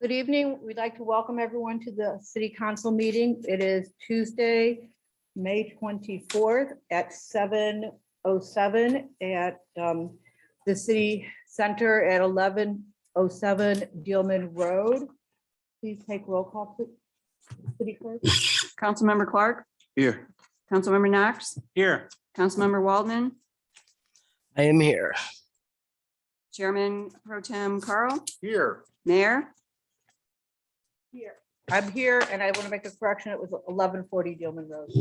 Good evening. We'd like to welcome everyone to the city council meeting. It is Tuesday, May 24th at 7:07 at the city center at 1107 Dealman Road. Please take roll call, please. City clerk. Councilmember Clark, Here. Councilmember Knox, Here. Councilmember Waldman, I am here. Chairman Pro Tem Carl, Here. Mayor. Here. I'm here and I want to make a correction. It was 1140 Dealman Road.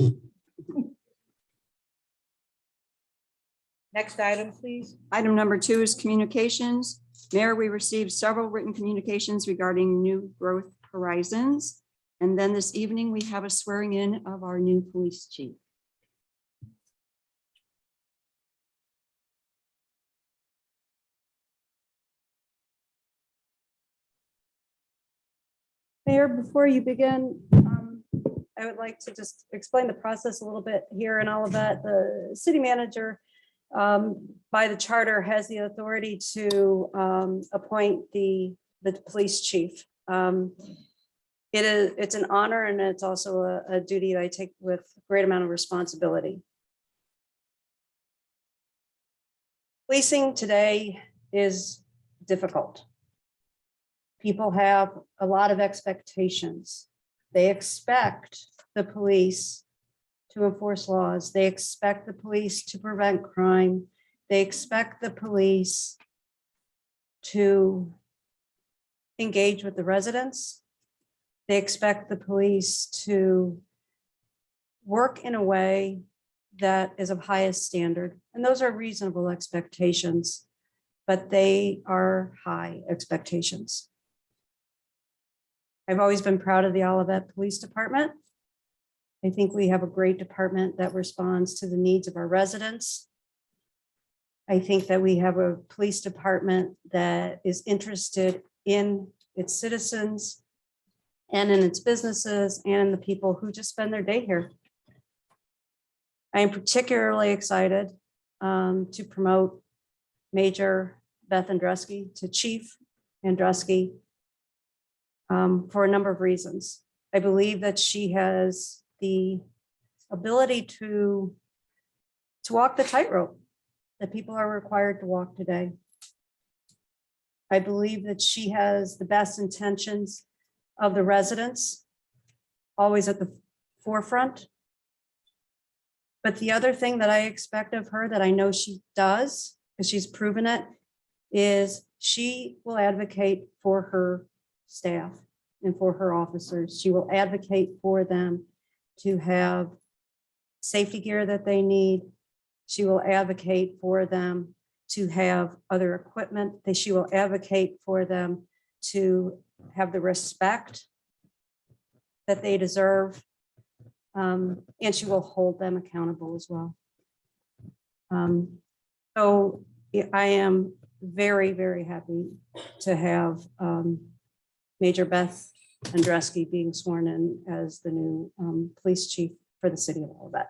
Next item, please. Item number 2 is communications. Mayor, we received several written communications regarding New Growth Horizons. And then this evening, we have a swearing in of our new police chief. Mayor, before you begin, I would like to just explain the process a little bit here and all of that. The city manager, by the charter, has the authority to appoint the police chief. It's an honor and it's also a duty that I take with a great amount of responsibility. Policing today is difficult. People have a lot of expectations. They expect the police to enforce laws. They expect the police to prevent crime. They expect the police to engage with the residents. They expect the police to work in a way that is of highest standard. And those are reasonable expectations, but they are high expectations. I've always been proud of the Olivet Police Department. I think we have a great department that responds to the needs of our residents. I think that we have a police department that is interested in its citizens and in its businesses and in the people who just spend their day here. I am particularly excited to promote Major Beth Andrusky to Chief Andrusky for a number of reasons. I believe that she has the ability to walk the tightrope that people are required to walk today. I believe that she has the best intentions of the residents, always at the forefront. But the other thing that I expect of her that I know she does, because she's proven it, is she will advocate for her staff and for her officers. She will advocate for them to have safety gear that they need. She will advocate for them to have other equipment. She will advocate for them to have the respect that they deserve. And she will hold them accountable as well. So I am very, very happy to have Major Beth Andrusky being sworn in as the new police chief for the city of Olivet.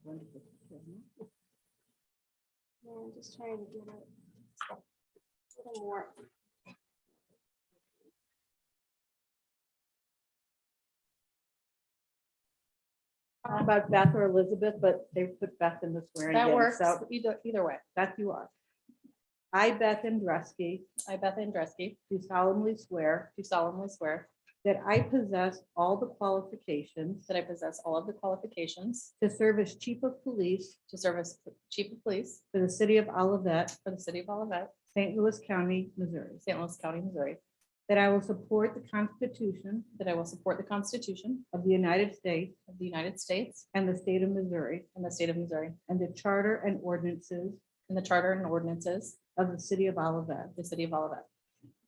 I'm just trying to get it a little more. About Beth or Elizabeth, but they put Beth in the swearing. That in, works so either way. Beth, you are. I, Beth Andrusky, I, Beth Andrusky, do solemnly swear do solemnly swear that I possess all the qualifications that I possess all of the qualifications to serve as chief of police to serve as chief of police for the city of Olivet, for the city of Olivet, St. Louis County, Missouri, St. Louis County, Missouri, that I will support the Constitution that I will support the Constitution of the United States of the United States and the state of Missouri, and the state of Missouri, and the charter and ordinances and the charter and ordinances of the city of Olivet, of the city of Olivet,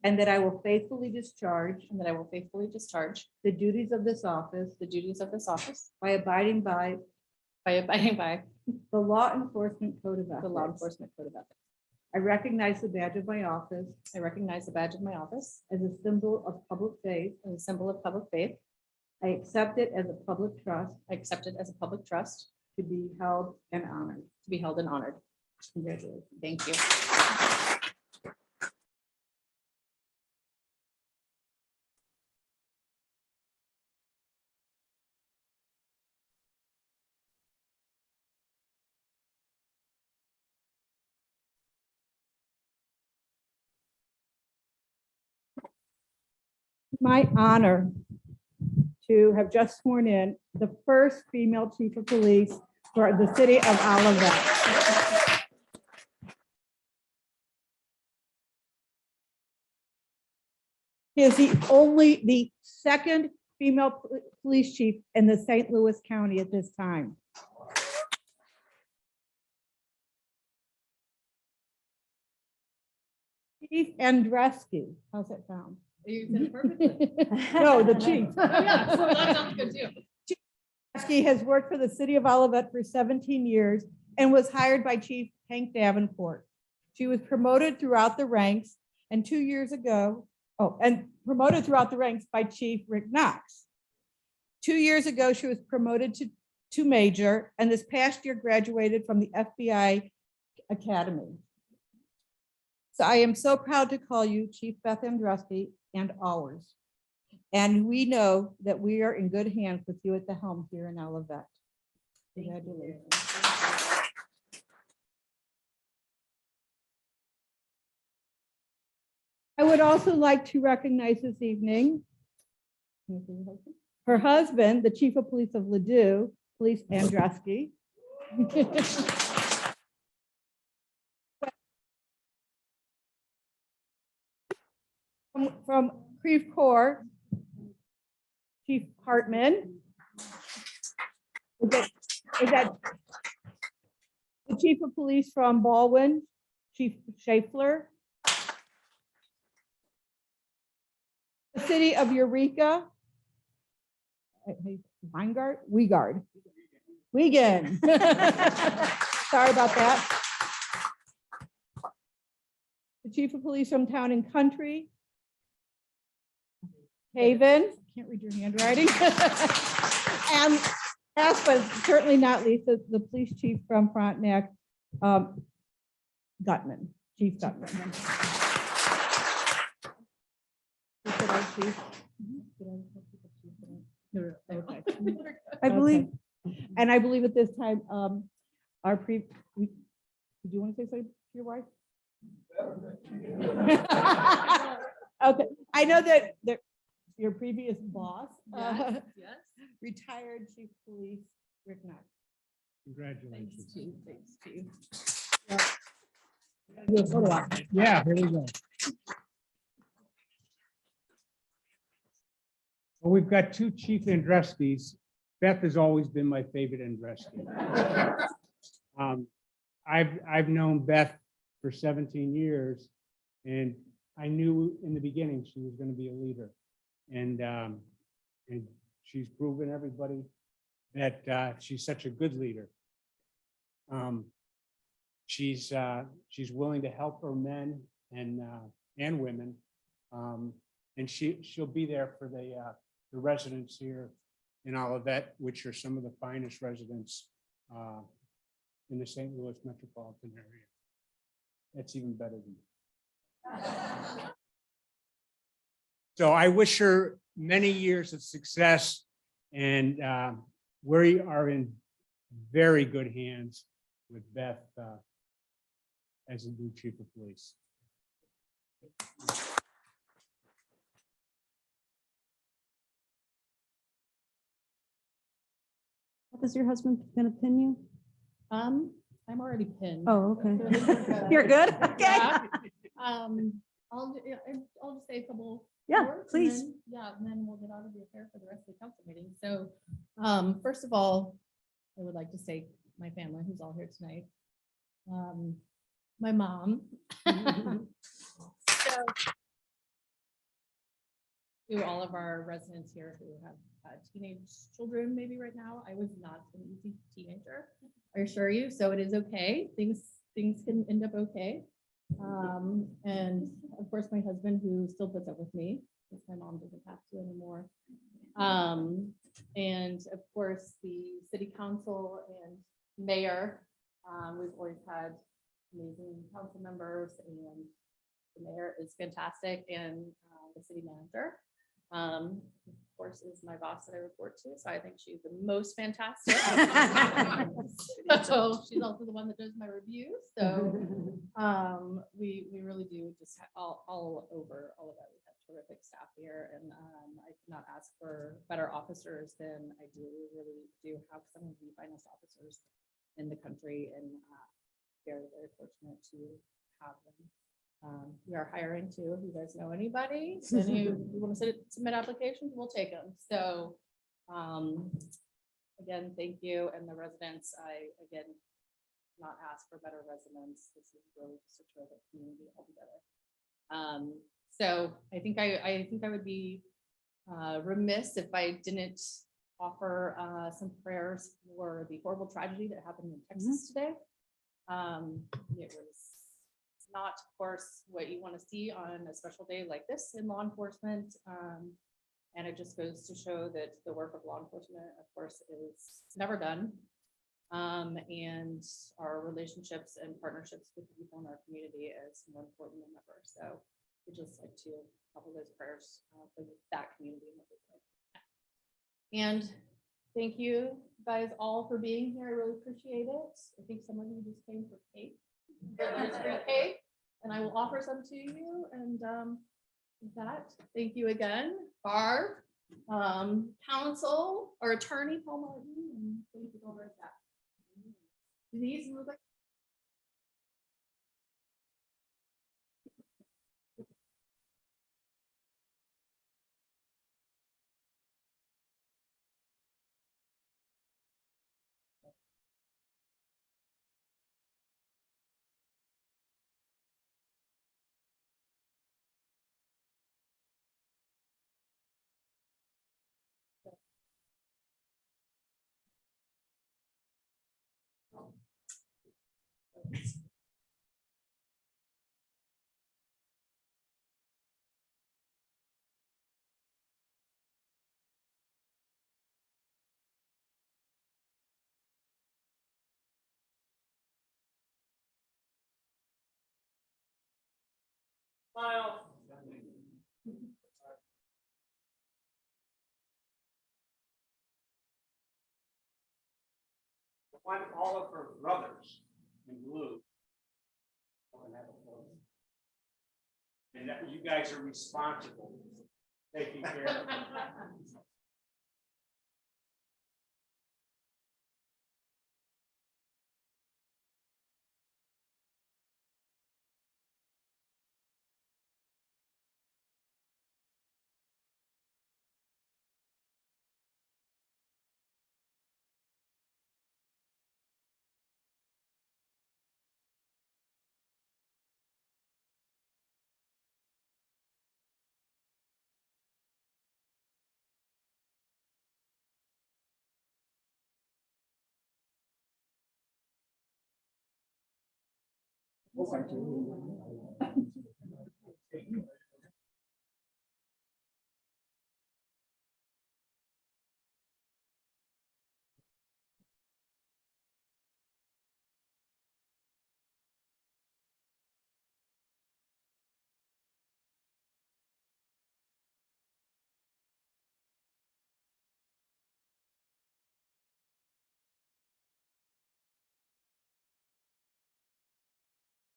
and that I will faithfully discharge and that I will faithfully discharge the duties of this office the duties of this office by abiding by by abiding by the law enforcement code of the law ethics. enforcement code of ethics. I recognize the badge of my office I recognize the badge of my office as a symbol of public faith. as a symbol of public faith. I accept it as a public trust I accept it as a public trust to be held and honored. to be held and honored. Congratulations. Thank you. My honor to have just sworn in the first female chief of police for the city of Olivet. She is the second female police chief in the St. Louis County at this time. Chief Andreski, how's that sound? You said it perfectly. No, the chief. Yeah, so that sounds good too. She has worked for the city of Olivet for 17 years and was hired by Chief Hank Davenport. She was promoted throughout the ranks and 2 years ago, promoted throughout the ranks by Chief Rick Knox. 2 years ago, she was promoted to major and this past year graduated from the FBI Academy. So I am so proud to call you Chief Beth Andreski and ours. And we know that we are in good hands with you at the helm here in Olivet. Congratulations. I would also like to recognize this evening her husband, the Chief of Police of Ladue, Police Andreski. From Creve Coeur, Chief Hartman. Is that the Chief of Police from Baldwin, Chief Schaeffler? The City of Eureka. Wiegand. Sorry about that. The Chief of Police from Town and Country. Haven, can't read your handwriting. And last but certainly not least, the police chief from Frontenac, Gutman, Chief Gutman. I believe, and I believe at this time, did you want to say something to your wife? Okay, I know that your previous boss, Yes, yes. retired Chief of Police Rick Knox. Thanks to you. Thanks to you. Yeah, here we go. Well, we've got two Chief Andreskis. Beth has always been my favorite Andreski. I've known Beth for 17 years, and I knew in the beginning she was going to be a leader. And she's proven everybody that she's such a good leader. She's willing to help her men and women, and she'll be there for the residents here in Olivet, which are some of the finest residents in the St. Louis metropolitan area. That's even better than. So I wish her many years of success, and we are in very good hands with Beth as a new chief of police. Does your husband gonna pin you? I'm already pinned. Oh, okay. You're You're good? Okay. Yeah. I'll just say a couple. Yeah, words and please. then- Yeah, and then we'll get out of the affair for the rest of the council meeting. So, first of all, I would like to say my family who's all here tonight. My mom. So, to all of our residents here who have teenage children, maybe right now. I was not an easy teenager, I assure you. So it is okay. Things can end up okay. And of course, my husband, who still puts up with me, because my mom doesn't have to anymore. And of course, the city council and mayor. We've always had amazing council members, and the mayor is fantastic, and the city manager, of course, is my boss that I report to. So I think she's the most fantastic. So she's also the one that does my reviews. So we really do just all over all of that. We have terrific staff here, and I could not ask for better officers than I do. We really do have some of the finest officers in the country, and very, very fortunate to have them. We are hiring too. If you guys know anybody, and you want to submit applications, we'll take them. So again, thank you. And the residents, I again not ask for better residents. This is really just a terrific community altogether. So I think I would be remiss if I didn't offer some prayers for the horrible tragedy that happened in Texas today. It was not, of course, what you want to see on a special day like this in law enforcement. And it just goes to show that the work of law enforcement, of course, is never done. And our relationships and partnerships with the people in our community is more important than ever. So we'd just like to offer those prayers for that community. And thank you guys all for being here. I really appreciate it. I think some of you just came for cake. But there's free cake, and I will offer some to you. And with that, thank you again, Barb, counsel or attorney Paul Martin, and thank you all for that. Denise, move it. Smile. One, all of her brothers in blue. And that you guys are responsible, taking care of them.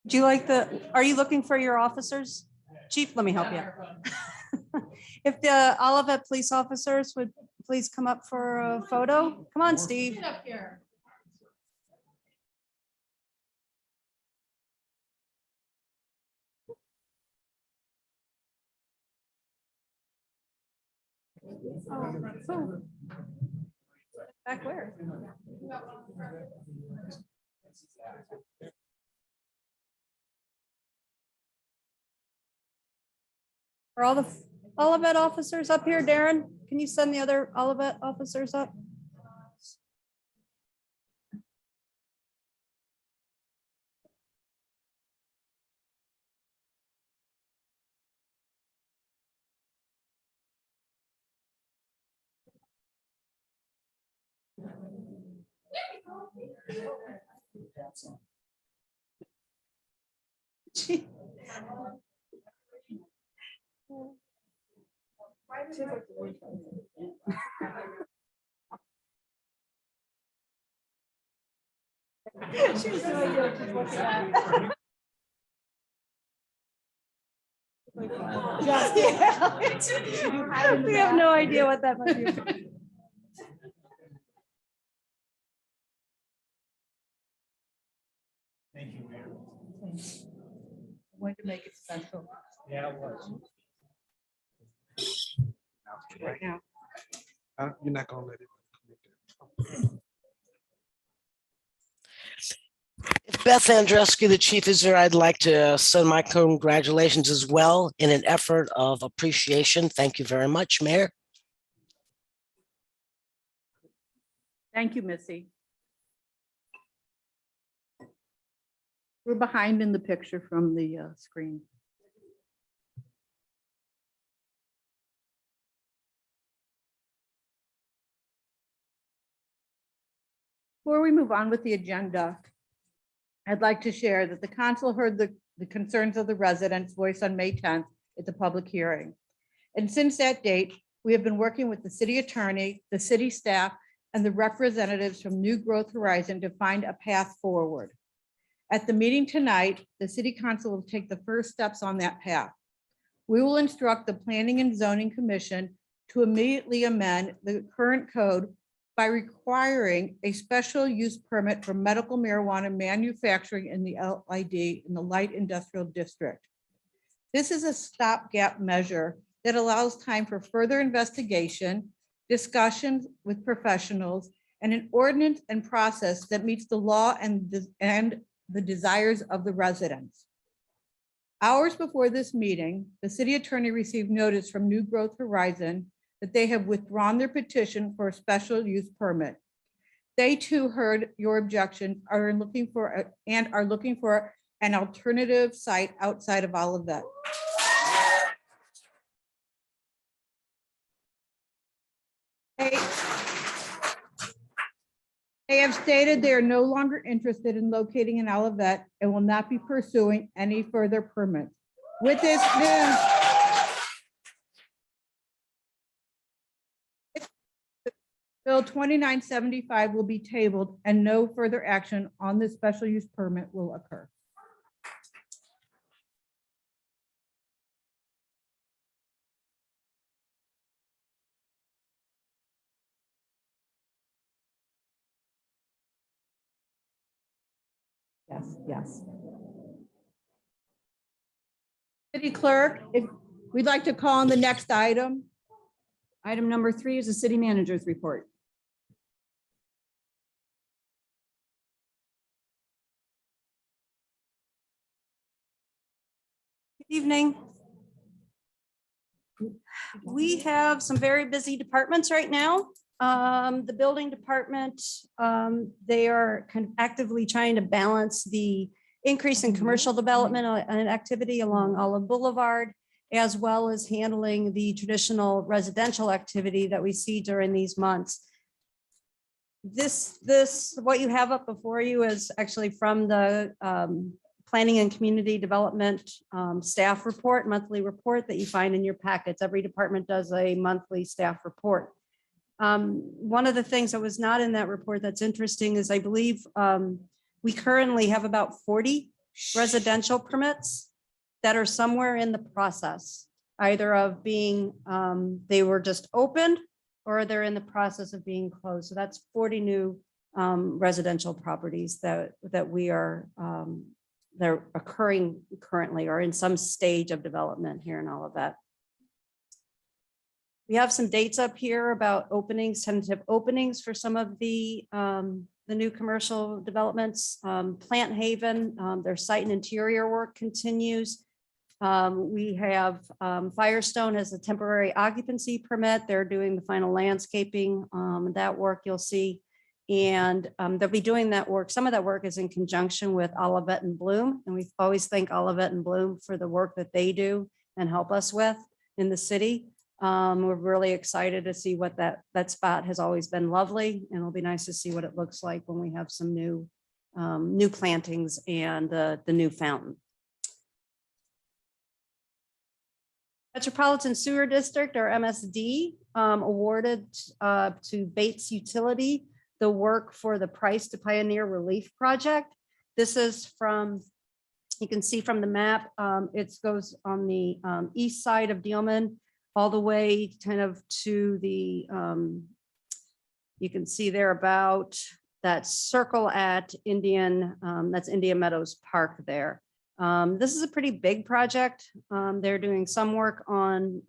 Do you like are you looking for your officers? Chief, let me help you. If the Olivet police officers would please come up for a photo. Come on, Steve. Get up here. Back where? Are all the Olivet officers up here? Darren, can you send the other Olivet officers up? We have no idea what that might be. Thank you, Mayor. Wanted to make it special. Yeah, it was. Right now. You're not gonna let it. If Beth Andreski, the chief, is there, I'd like to send my congratulations as well in an effort of appreciation. Thank you very much, Mayor. Thank you, Missy. We're behind in the picture from the screen. Before we move on with the agenda, I'd like to share that the council heard the concerns of the residents voiced on May 10th at the public hearing. And since that date, we have been working with the city attorney, the city staff, and the representatives from New Growth Horizon to find a path forward. At the meeting tonight, the city council will take the first steps on that path. We will instruct the Planning and Zoning Commission to immediately amend the current code by requiring a special use permit for medical marijuana manufacturing in the LID in the light industrial district. This is a stopgap measure that allows time for further investigation, discussions with professionals, and an ordinance and process that meets the law and the desires of the residents. Hours before this meeting, the city attorney received notice from New Growth Horizon that they have withdrawn their petition for a special use permit. They too heard your objection, are looking for an alternative site outside of Olivet. They have stated they are no longer interested in locating in Olivet and will not be pursuing any further permits. With this news, Bill 2975 will be tabled and no further action on this special use permit will occur. Yes, yes. City clerk, if we'd like to call on the next item. Item number 3 is the city manager's report. Good evening. We have some very busy departments right now. The building department, they are kind of actively trying to balance the increase in commercial development and activity along Olive Boulevard, as well as handling the traditional residential activity that we see during these months. What you have up before you is actually from the Planning and Community Development staff report, monthly report that you find in your packets. Every department does a monthly staff report. One of the things that was not in that report that's interesting is I believe we currently have about 40 residential permits that are somewhere in the process, either of being, they were just opened or they're in the process of being closed. So that's 40 new residential properties that we are, they're occurring currently or in some stage of development here in Olivet. We have some dates up here about openings, tentative openings for some of the new commercial developments. Plant Haven, their site and interior work continues. We have Firestone has a temporary occupancy permit. They're doing the final landscaping, that work you'll see. And they'll be doing that work. Some of that work is in conjunction with Olivet and Bloom. And we always thank Olivet and Bloom for the work that they do and help us with in the city. We're really excited to see what that spot has always been lovely. And it'll be nice to see what it looks like when we have some new plantings and the new fountain. Metropolitan Sewer District, or MSD, awarded to Bates Utility the work for the Price to Pioneer Relief Project. This is from, you can see from the map, it goes on the east side of Dealman, all the way kind of to the, you can see there about that circle at Indian, that's Indian Meadows Park there. This is a pretty big project. They're doing some work on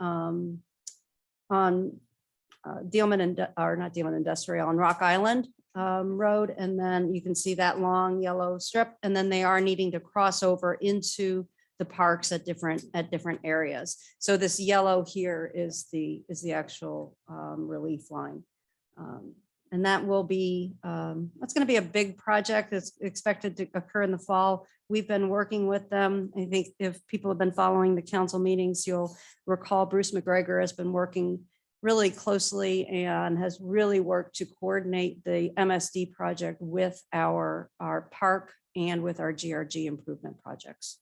Dealman and, or not Dealman Industrial, on Rock Island Road. And then you can see that long yellow strip. And then they are needing to cross over into the parks at different areas. So this yellow here is the actual relief line. And that will be, that's going to be a big project that's expected to occur in the fall. We've been working with them. I think if people have been following the council meetings, you'll recall Bruce McGregor has been working really closely and has really worked to coordinate the MSD project with our park and with our GRG improvement projects.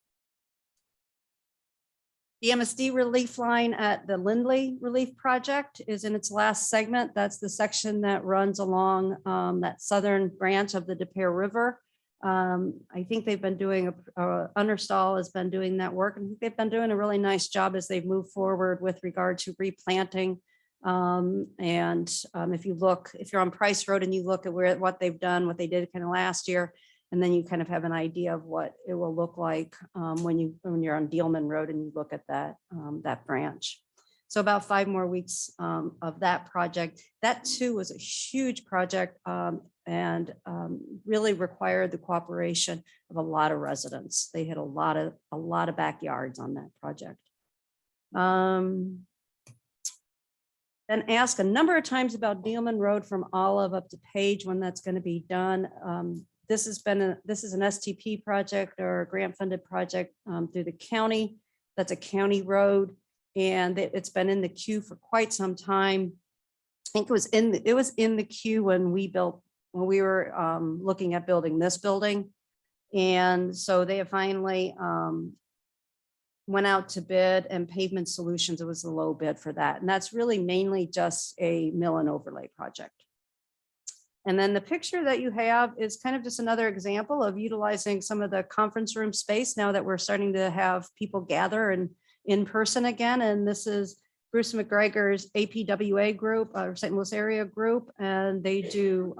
The MSD relief line at the Lindley Relief Project is in its last segment. That's the section that runs along that southern branch of the Des Peres River. I think they've been doing, Understall has been doing that work, and they've been doing a really nice job as they've moved forward with regard to replanting. If you look, if you're on Price Road and you look at what they've done, what they did kind of last year, and then you kind of have an idea of what it will look like when you're on Dealman Road and you look at that branch. So about 5 more weeks of that project. That too was a huge project and really required the cooperation of a lot of residents. They had a lot of backyards on that project. Then asked a number of times about Dealman Road from Olive up to Page when that's going to be done. This is an STP project or a grant funded project through the county. That's a county road, and it's been in the queue for quite some time. I think it was in the queue when we were looking at building this building. And so they have finally went out to bid, and Pavement Solutions, it was the low bid for that. And that's really mainly just a mill and overlay project. And then the picture that you have is kind of just another example of utilizing some of the conference room space now that we're starting to have people gather and in person again. And this is Bruce McGregor's APWA group, or St. Louis area group, and they do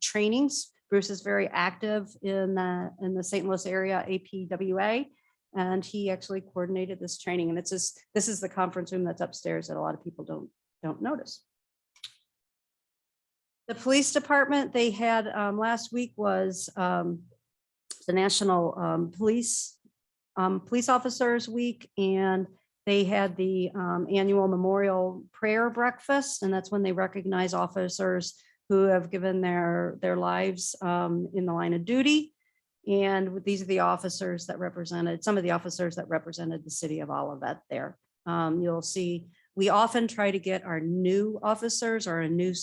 trainings. Bruce is very active in the St. Louis area APWA, and he actually coordinated this training. And this is the conference room that's upstairs that a lot of people don't notice. The police department, they had last week was the National Police Officers Week, and they had the annual memorial prayer breakfast, and that's when they recognize officers who have given their lives in the line of duty. And these are the officers that represented, some of the officers that represented the city of Olivet there. You'll see, we often try to get our new officers or new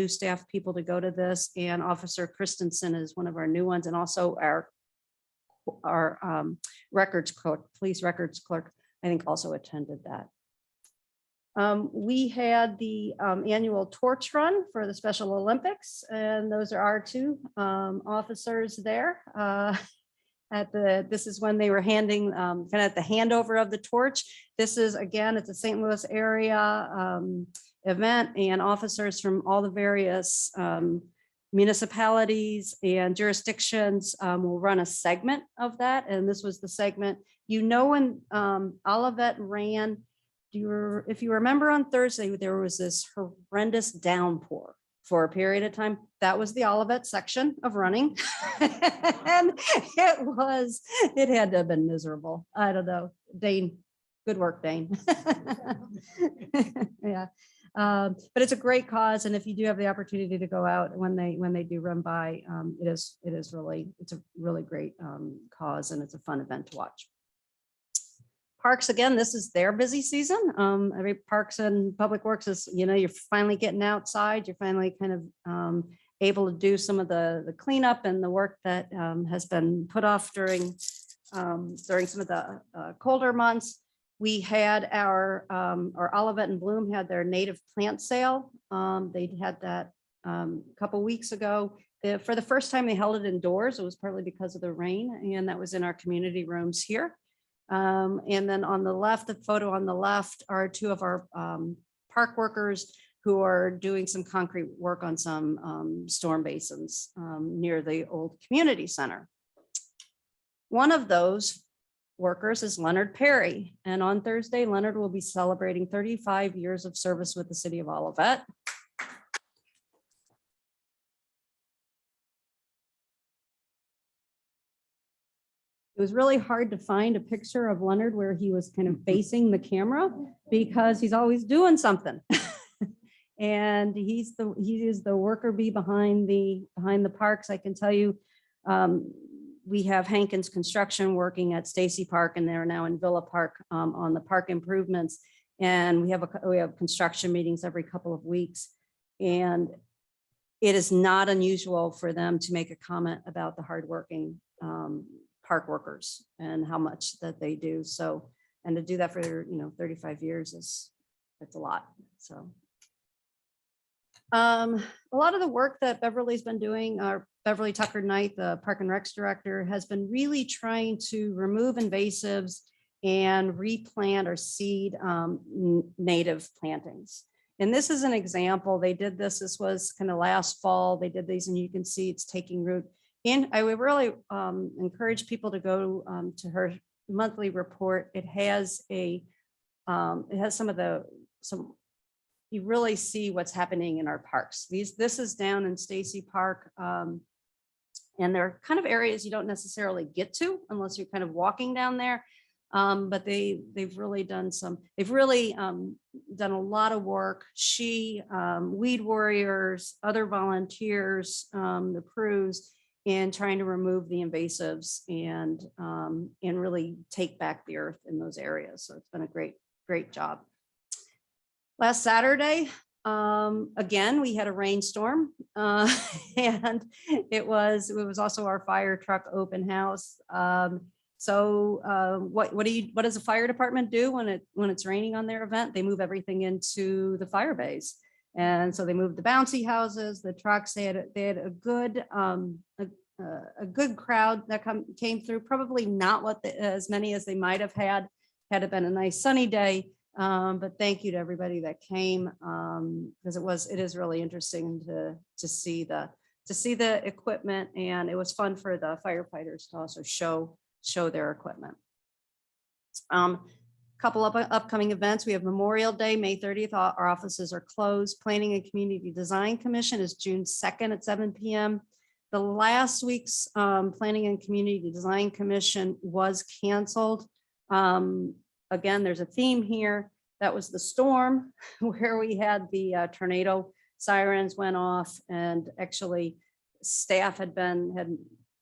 staff people to go to this, and Officer Christensen is one of our new ones, and also our records clerk, police records clerk, I think also attended that. We had the annual torch run for the Special Olympics, and those are our 2 officers there. This is when they were handing kind of at the handover of the torch. This is, again, it's a St. Louis area event, and officers from all the various municipalities and jurisdictions will run a segment of that. And this was the segment, when Olivet ran, if you remember on Thursday, there was this horrendous downpour. for a period of time. That was the Olivet section of running. And it had to have been miserable. I don't know. Dane, good work, Dane. Yeah. But it's a great cause. And if you do have the opportunity to go out when they do run by, it's a really great cause, and it's a fun event to watch. Parks, again, this is their busy season. Every Parks and Public Works is, you're finally getting outside. You're finally kind of able to do some of the cleanup and the work that has been put off during some of the colder months. We had our Olivet and Bloom had their native plant sale. They had that a couple weeks ago. For the first time, they held it indoors. It was partly because of the rain, and that was in our community rooms here. And then on the left, the photo on the left are two of our park workers who are doing some concrete work on some storm basins near the old community center. One of those workers is Leonard Perry. And on Thursday, Leonard will be celebrating 35 years of service with the city of Olivet. It was really hard to find a picture of Leonard where he was kind of facing the camera because he's always doing something. And he is the worker bee behind the parks. I can tell you, we have Hankins Construction working at Stacy Park, and they're now in Villa Park on the park improvements. And we have construction meetings every couple of weeks. And it is not unusual for them to make a comment about the hardworking park workers and how much that they do. So, and to do that for 35 years that's a lot. So a lot of the work that Beverly's been doing, our Beverly Tucker Knight, the Park and Recs director, has been really trying to remove invasives and replant or seed native plantings. And this is an example. They did this. This was kind of last fall. They did these, and you can see it's taking root. And I would really encourage people to go to her monthly report. It has some you really see what's happening in our parks. This is down in Stacy Park. And they're kind of areas you don't necessarily get to unless you're kind of walking down there. But they've really done done a lot of work. Weed warriors, other volunteers, the crews, in trying to remove the invasives and really take back the earth in those areas. So it's been a great job. Last Saturday, again, we had a rainstorm, and it was also our fire truck open house. So what does the fire department do when it's raining on their event? They move everything into the fire bays. And so they moved the bouncy houses, the trucks. They had a good crowd that came through. Probably not as many as they might have had it been a nice sunny day. But thank you to everybody that came, because it is really interesting to see the equipment, and it was fun for the firefighters to also show their equipment. Couple of upcoming events. We have Memorial Day, May 30th. Our offices are closed. Planning and Community Design Commission is June 2nd at 7 p.m. The last week's Planning and Community Design Commission was canceled. Again, there's a theme here. That was the storm where we had the tornado sirens went off, and actually staff had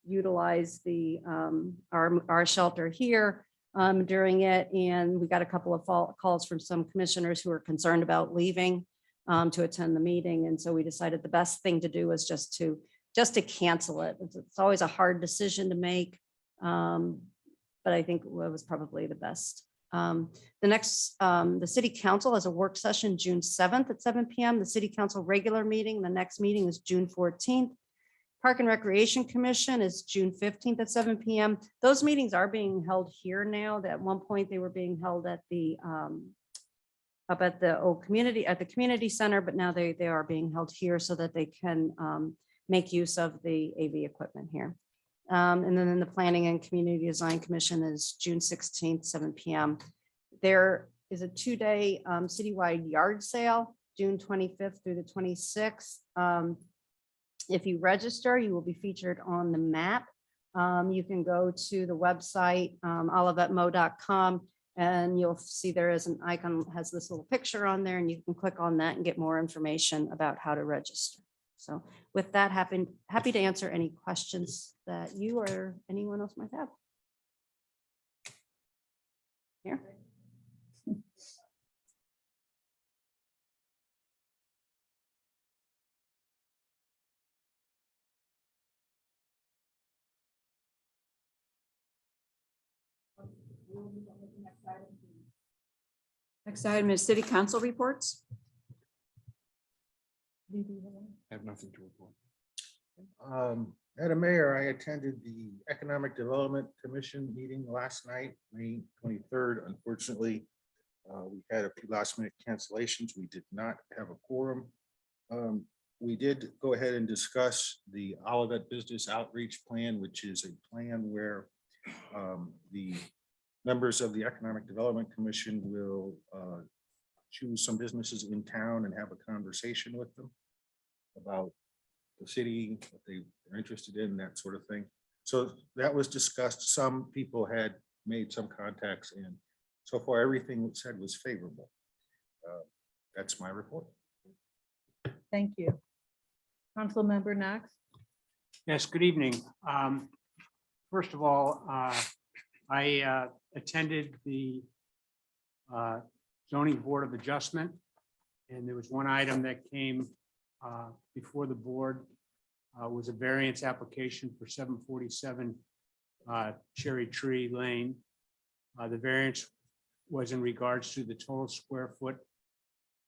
utilized our shelter here during it. And we got a couple of calls from some commissioners who were concerned about leaving to attend the meeting. And so we decided the best thing to do was just to cancel it. It's always a hard decision to make, but I think it was probably the best. The city council has a work session June 7th at 7 p.m. The city council regular meeting, the next meeting is June 14th. Park and Recreation Commission is June 15th at 7 p.m. Those meetings are being held here now. At one point they were being held at up at the old community center, but now they are being held here so that they can make use of the AV equipment here. And then in the Planning and Community Design Commission is June 16th, 7 p.m. There is a 2-day citywide yard sale June 25th through the 26th. If you register, you will be featured on the map. You can go to the website, olivetmo.com, and you'll see there is an icon, has this little picture on there, and you can click on that and get more information about how to register. So with that, happy to answer any questions that you or anyone else might have. Here. Next item is city council reports. I have nothing to report. Madam Mayor, I attended the Economic Development Commission meeting last night, May 23rd. Unfortunately, we had a few last minute cancellations. We did not have a quorum. We did go ahead and discuss the Olivet Business Outreach Plan, which is a plan where the members of the Economic Development Commission will choose some businesses in town and have a conversation with them about the city, what they are interested in, that sort of thing. So that was discussed. Some people had made some contacts, and so far everything said was favorable. That's my report. Thank you. Councilmember Knox. Yes, good evening. First of all, I attended the zoning board of adjustment, and there was one item that came before the board, was a variance application for 747 Cherry Tree Lane. The variance was in regards to the total square foot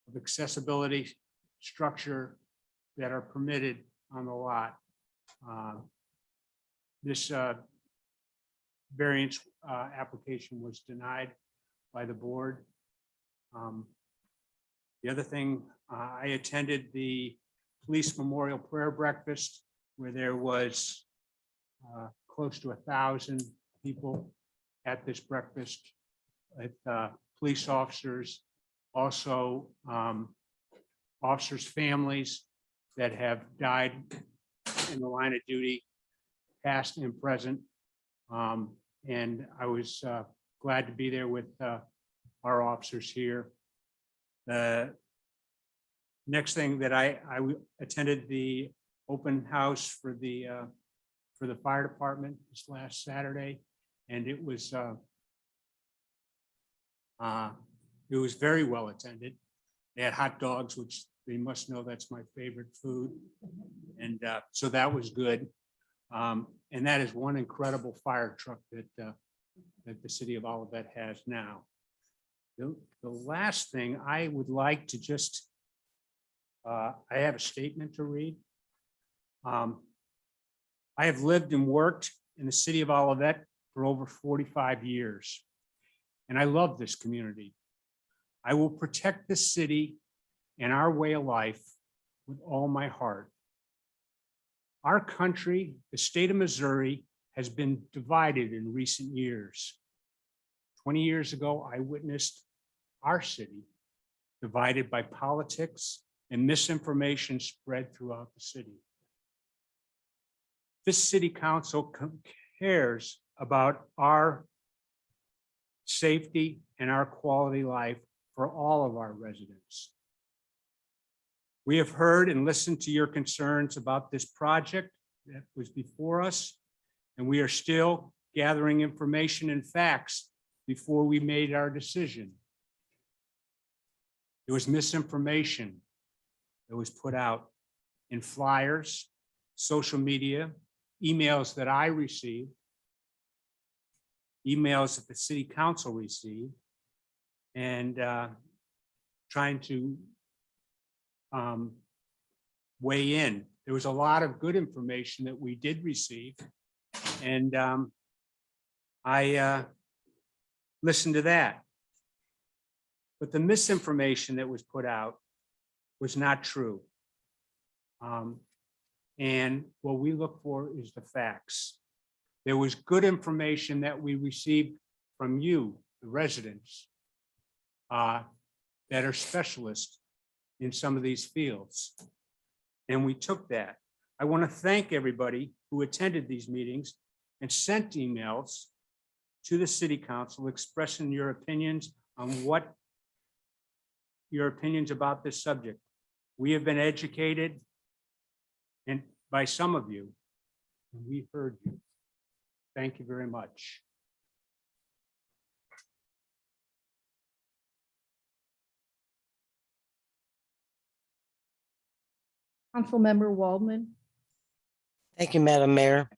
of accessibility structure that are permitted on the lot. This variance application was denied by the board. The other thing, I attended the police memorial prayer breakfast where there was close to 1,000 people at this breakfast, with police officers, also officers' families that have died in the line of duty, past and present. And I was glad to be there with our officers here. The next thing that I attended the open house for the fire department this last Saturday, and it was very well attended. They had hot dogs, which they must know that's my favorite food, and so that was good. And that is one incredible fire truck that the city of Olivet has now. The last thing I would like to just, I have a statement to read. I have lived and worked in the city of Olivet for over 45 years, and I love this community. I will protect this city and our way of life with all my heart. Our country, the state of Missouri, has been divided in recent years. 20 years ago, I witnessed our city divided by politics and misinformation spread throughout the city. This city council cares about our safety and our quality life for all of our residents. We have heard and listened to your concerns about this project that was before us, and we are still gathering information and facts before we made our decision. There was misinformation that was put out in flyers, social media, emails that I received, emails that the city council received, and trying to weigh in. There was a lot of good information that we did receive, and I listened to that. But the misinformation that was put out was not true. And what we look for is the facts. There was good information that we received from you, the residents, that are specialists in some of these fields. And we took that. I want to thank everybody who attended these meetings and sent emails to the city council expressing your opinions on what your opinions about this subject. We have been educated and by some of you, and we heard you. Thank you very much. Councilmember Waldman. Thank you, Madam Mayor.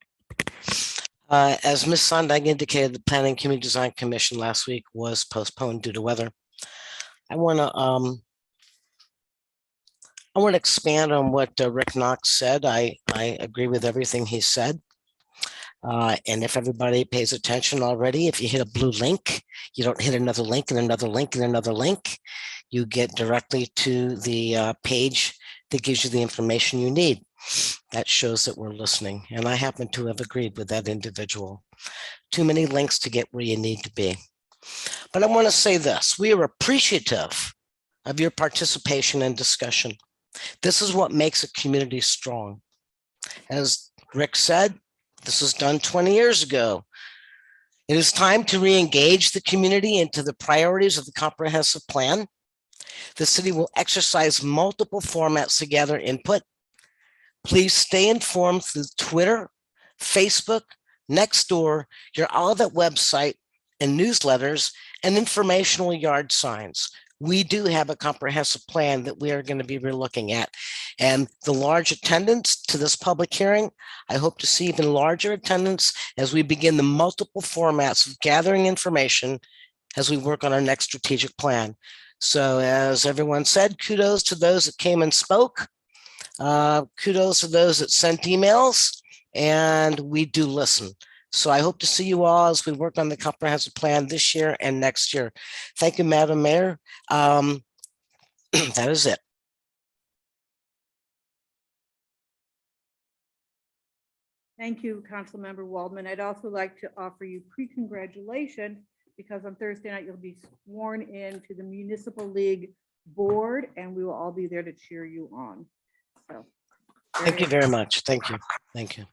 As Ms. Sondag indicated, the Planning Community Design Commission last week was postponed due to weather. I want to expand on what Rick Knox said. I agree with everything he said. And if everybody pays attention already, if you hit a blue link, you don't hit another link and another link and another link. You get directly to the page that gives you the information you need. That shows that we're listening. And I happen to have agreed with that individual. Too many links to get where you need to be. But I want to say this, we are appreciative of your participation and discussion. This is what makes a community strong. As Rick said, this was done 20 years ago. It is time to re-engage the community into the priorities of the comprehensive plan. The city will exercise multiple formats to gather input. Please stay informed through Twitter, Facebook, Nextdoor, your Olivet website, and newsletters, and informational yard signs. We do have a comprehensive plan that we are going to be relooking at. And the large attendance to this public hearing, I hope to see even larger attendance as we begin the multiple formats of gathering information as we work on our next strategic plan. So as everyone said, kudos to those that came and spoke. Kudos to those that sent emails, and we do listen. So I hope to see you all as we work on the comprehensive plan this year and next year. Thank you, Madam Mayor. That is it. Thank you, Councilmember Waldman. I'd also like to offer you pre-congratulations because on Thursday night, you'll be sworn in to the Municipal League Board, and we will all be there to cheer you on. So, Thank you very much. Thank you. Thank you.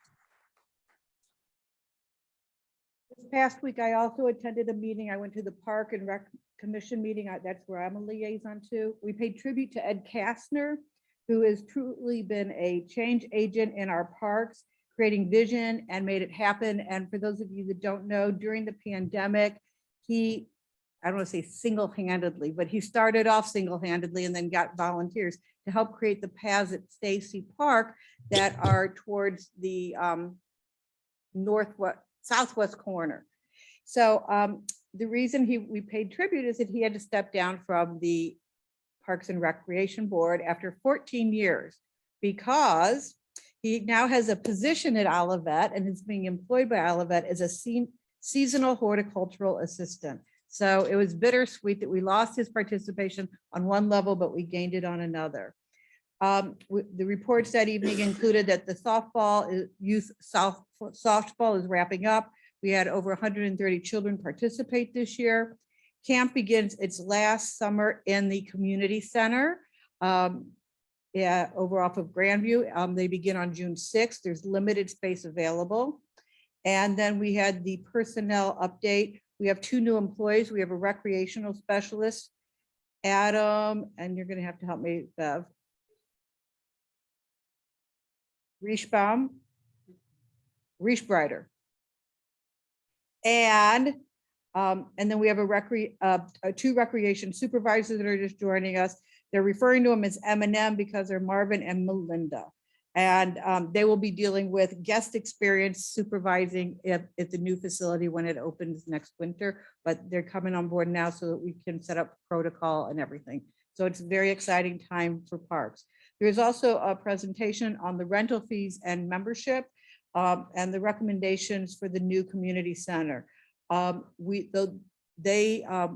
This past week, I also attended a meeting. I went to the Park and Rec Commission meeting. That's where I'm a liaison to. We paid tribute to Ed Kastner, who has truly been a change agent in our parks, creating vision and made it happen. And for those of you that don't know, during the pandemic, I don't want to say single-handedly, but he started off single-handedly and then got volunteers to help create the paths at Stacy Park that are towards the southwest corner. So the reason we paid tribute is that he had to step down from the Parks and Recreation Board after 14 years because he now has a position at Olivet and is being employed by Olivet as a seasonal horticultural assistant. So it was bittersweet that we lost his participation on one level, but we gained it on another. The reports that evening included that the youth softball is wrapping up. We had over 130 children participate this year. Camp begins its last summer in the community center. Over off of Grandview. They begin on June 6th. There's limited space available. And then we had the personnel update. We have 2 new employees. We have a recreational specialist, Adam, and you're going to have to help me, Bev. Rieshbreiter. And then we have 2 recreation supervisors that are just joining us. They're referring to them as M&M because they're Marvin and Melinda. And they will be dealing with guest experience supervising at the new facility when it opens next winter, but they're coming on board now so that we can set up protocol and everything. So it's a very exciting time for parks. There's also a presentation on the rental fees and membership and the recommendations for the new community center. They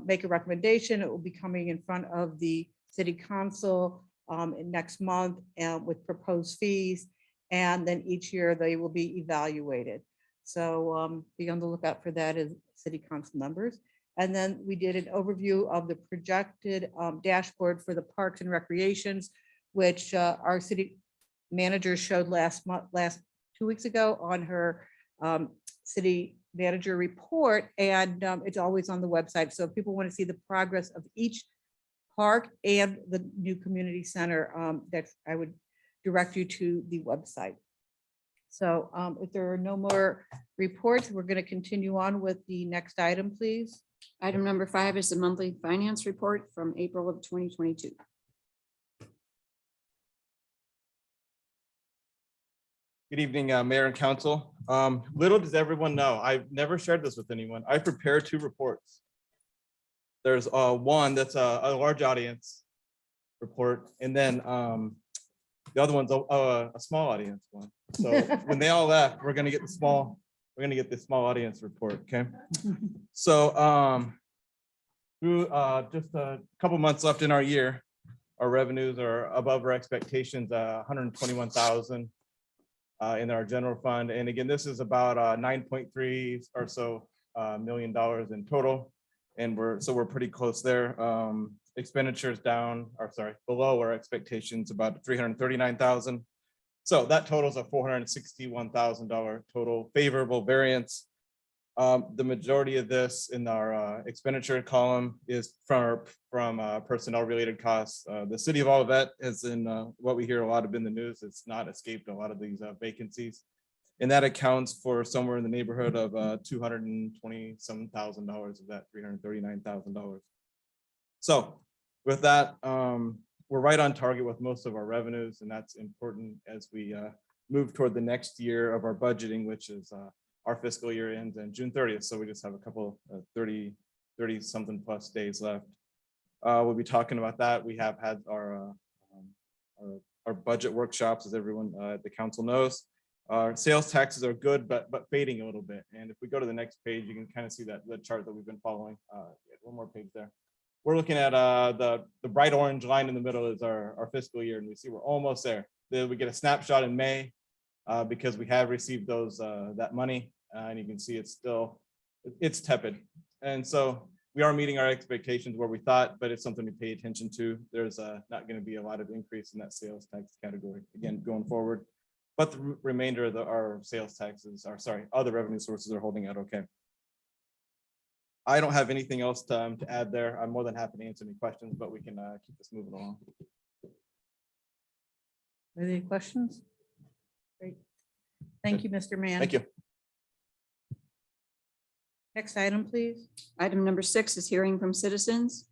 make a recommendation. It will be coming in front of the city council next month with proposed fees, and then each year they will be evaluated. So be on the lookout for that as city council members. And then we did an overview of the projected dashboard for the parks and recreations, which our city manager showed last 2 weeks ago on her city manager report. And it's always on the website. So if people want to see the progress of each park and the new community center, I would direct you to the website. So if there are no more reports, we're going to continue on with the next item, please. Item number 5 is the monthly finance report from April of 2022. Good evening, Mayor and Council. Little does everyone know, I've never shared this with anyone. I prepared 2 reports. There's one that's a large audience report, and then the other one's a small audience one. So when they all left, we're gonna get the small audience report, okay? So through just a couple months left in our year, our revenues are above our expectations, 121,000 in our general fund. And again, this is about 9.3 or so million dollars in total. And we're pretty close there. Expenditures down, or sorry, below our expectations, about 339,000. So that totals a $461,000 total favorable variance. The majority of this in our expenditure column is from personnel related costs. The city of Olivet is in what we hear a lot of in the news. It's not escaped a lot of these vacancies. And that accounts for somewhere in the neighborhood of $220 some dollars of that $339,000. So with that, we're right on target with most of our revenues, and that's important as we move toward the next year of our budgeting, which is our fiscal year ends on June 30th. So we just have a couple 30 something plus days left. We'll be talking about that. We have had our budget workshops, as everyone at the council knows. Our sales taxes are good, but fading a little bit. And if we go to the next page, you can kind of see that the chart that we've been following. One more page there. We're looking at the bright orange line in the middle is our fiscal year, and we see we're almost there. Then we get a snapshot in May because we have received those that money, and you can see it's tepid. And so we are meeting our expectations where we thought, but it's something to pay attention to. There's not going to be a lot of increase in that sales tax category again going forward. But the remainder of our sales taxes are, other revenue sources are holding out okay. I don't have anything else to add there. I'm more than happy to answer any questions, but we can keep this moving along. Any questions? Great. Thank you, Mr. Mann. Thank you. Next item, please. Item number 6 is hearing from citizens.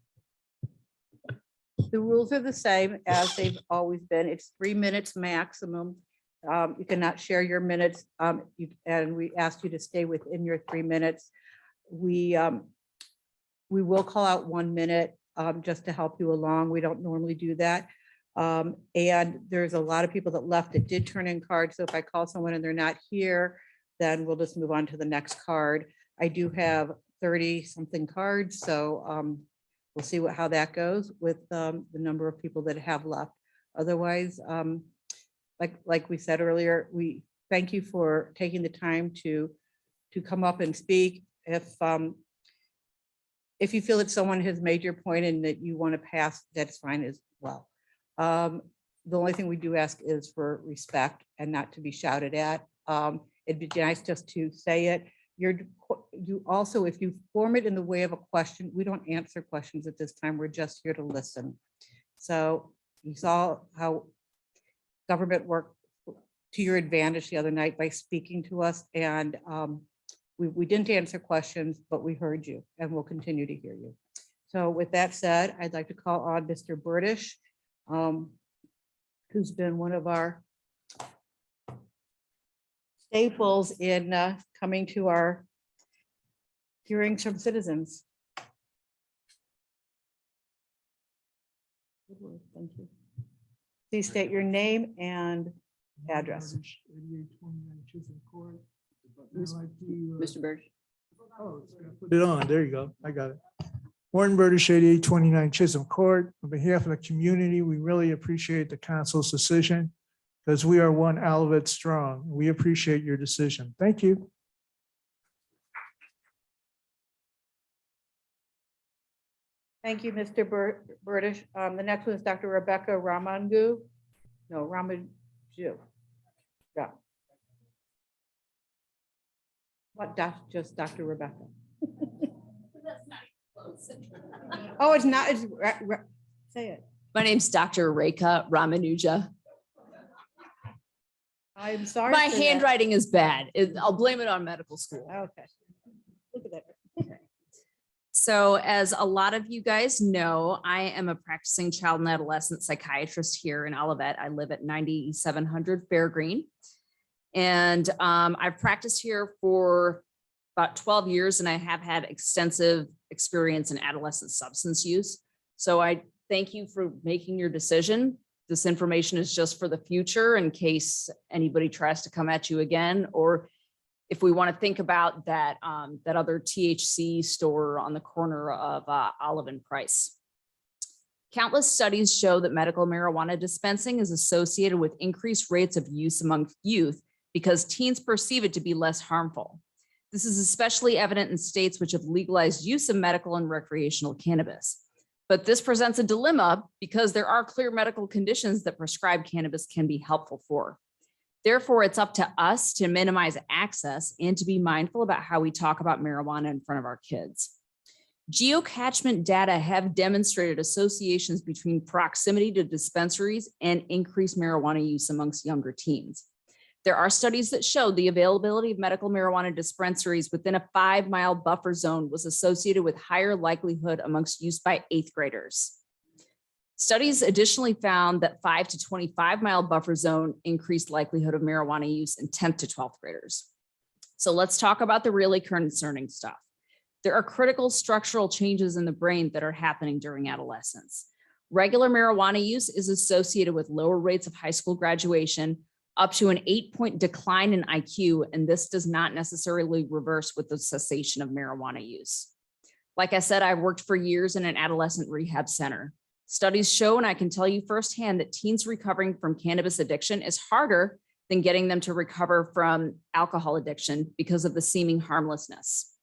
The rules are the same as they've always been. It's 3 minutes maximum. You cannot share your minutes, and we ask you to stay within your 3 minutes. We will call out 1 minute just to help you along. We don't normally do that. And there's a lot of people that left that did turn in cards. So if I call someone and they're not here, then we'll just move on to the next card. I do have 30 something cards, so we'll see how that goes with the number of people that have left. Otherwise, like we said earlier, we thank you for taking the time to come up and speak. If you feel that someone has made your point and that you want to pass, that's fine as well. The only thing we do ask is for respect and not to be shouted at. It'd be nice just to say it. You also, if you form it in the way of a question, we don't answer questions at this time. We're just here to listen. So you saw how government worked to your advantage the other night by speaking to us, and we didn't answer questions, but we heard you and we'll continue to hear you. So with that said, I'd like to call on Mr. Burdish, who's been one of our staples in coming to our hearings from citizens. Thank you. Please state your name and address. Mr. Burge. Put it on, there you go, I got it. Warren Burdish, 8829 Chisholm Court. On behalf of the community, we really appreciate the council's decision because we are one Olivet strong. We appreciate your decision. Thank you. Thank you, Mr. Burdish. The next one is Dr. Rebecca Ramangu. No, Ramaju. Yeah. What, just Dr. Rebecca? Oh, it's not, it's, say it. My name's Dr. Rekha Ramanuja. I'm sorry. My for that. handwriting is bad. I'll blame it on medical school. Okay. Look at that. So as a lot of you guys know, I am a practicing child and adolescent psychiatrist here in Olivet. I live at 9700 Fairgreen. And I've practiced here for about 12 years, and I have had extensive experience in adolescent substance use. So I thank you for making your decision. This information is just for the future in case anybody tries to come at you again, or if we want to think about that, that other THC store on the corner of Olive and Price. Countless studies show that medical marijuana dispensing is associated with increased rates of use among youth because teens perceive it to be less harmful. This is especially evident in states which have legalized use of medical and recreational cannabis. But this presents a dilemma because there are clear medical conditions that prescribed cannabis can be helpful for. Therefore, it's up to us to minimize access and to be mindful about how we talk about marijuana in front of our kids. Geocachment data have demonstrated associations between proximity to dispensaries and increased marijuana use amongst younger teens. There are studies that show the availability of medical marijuana dispensaries within a 5-mile buffer zone was associated with higher likelihood amongst use by 8th graders. Studies additionally found that 5 to 25-mile buffer zone increased likelihood of marijuana use in 10th to 12th graders. So let's talk about the really concerning stuff. There are critical structural changes in the brain that are happening during adolescence. Regular marijuana use is associated with lower rates of high school graduation, up to an 8-point decline in IQ, and this does not necessarily reverse with the cessation of marijuana use. Like I said, I've worked for years in an adolescent rehab center. Studies show, and I can tell you firsthand, that teens recovering from cannabis addiction is harder than getting them to recover from alcohol addiction because of the seeming harmlessness.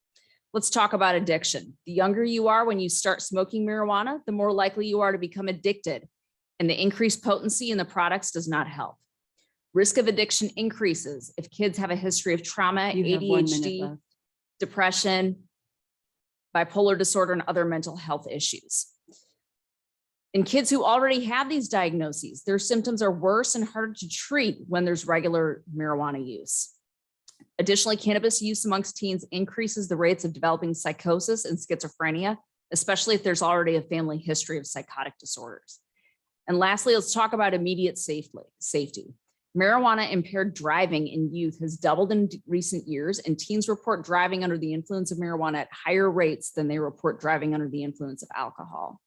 Let's talk about addiction. The younger you are when you start smoking marijuana, the more likely you are to become addicted, and the increased potency in the products does not help. Risk of addiction increases if kids have a history of trauma, You have 1 minute ADHD, left. depression, bipolar disorder, and other mental health issues. In kids who already have these diagnoses, their symptoms are worse and harder to treat when there's regular marijuana use. Additionally, cannabis use amongst teens increases the rates of developing psychosis and schizophrenia, especially if there's already a family history of psychotic disorders. And lastly, let's talk about immediate safety. Marijuana impaired driving in youth has doubled in recent years, and teens report driving under the influence of marijuana at higher rates than they report driving under the influence of alcohol.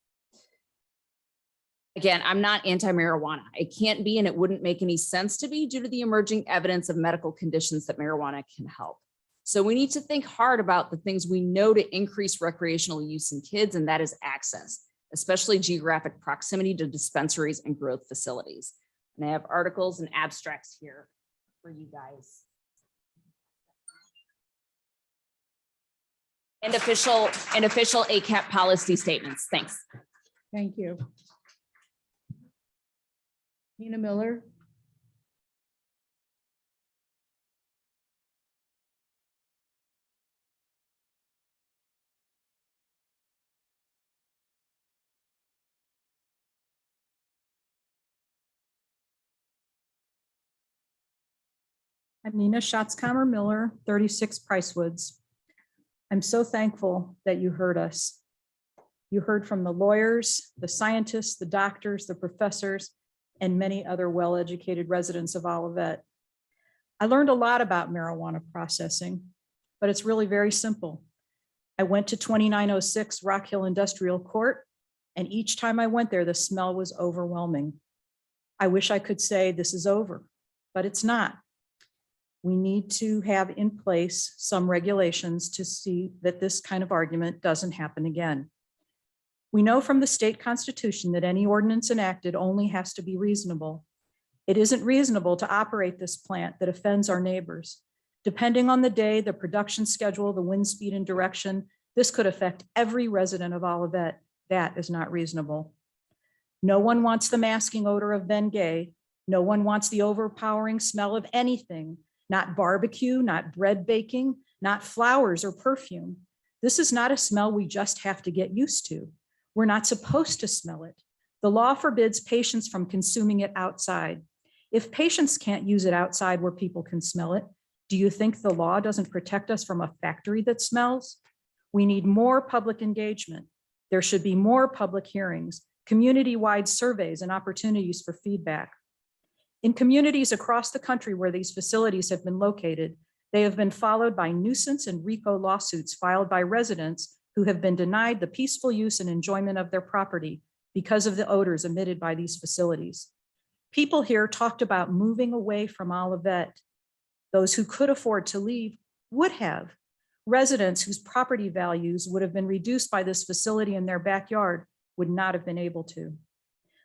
Again, I'm not anti-marijuana. It can't be, and it wouldn't make any sense to be due to the emerging evidence of medical conditions that marijuana can help. So we need to think hard about the things we know to increase recreational use in kids, and that is access, especially geographic proximity to dispensaries and growth facilities. And I have articles and abstracts here for you guys. And official ACAP policy statements. Thanks. Thank you. Nina Miller. I'm Nina Schatzkammer Miller, 36 Pricewoods. I'm so thankful that you heard us. You heard from the lawyers, the scientists, the doctors, the professors, and many other well-educated residents of Olivet. I learned a lot about marijuana processing, but it's really very simple. I went to 2906 Rock Hill Industrial Court, and each time I went there, the smell was overwhelming. I wish I could say this is over, but it's not. We need to have in place some regulations to see that this kind of argument doesn't happen again. We know from the state constitution that any ordinance enacted only has to be reasonable. It isn't reasonable to operate this plant that offends our neighbors. Depending on the day, the production schedule, the wind speed and direction, this could affect every resident of Olivet. That is not reasonable. No one wants the masking odor of Bengay. No one wants the overpowering smell of anything, not barbecue, not bread baking, not flowers or perfume. This is not a smell we just have to get used to. We're not supposed to smell it. The law forbids patients from consuming it outside. If patients can't use it outside where people can smell it, do you think the law doesn't protect us from a factory that smells? We need more public engagement. There should be more public hearings, community-wide surveys, and opportunities for feedback. In communities across the country where these facilities have been located, they have been followed by nuisance and RICO lawsuits filed by residents who have been denied the peaceful use and enjoyment of their property because of the odors emitted by these facilities. People here talked about moving away from Olivet. Those who could afford to leave would have. Residents whose property values would have been reduced by this facility in their backyard would not have been able to.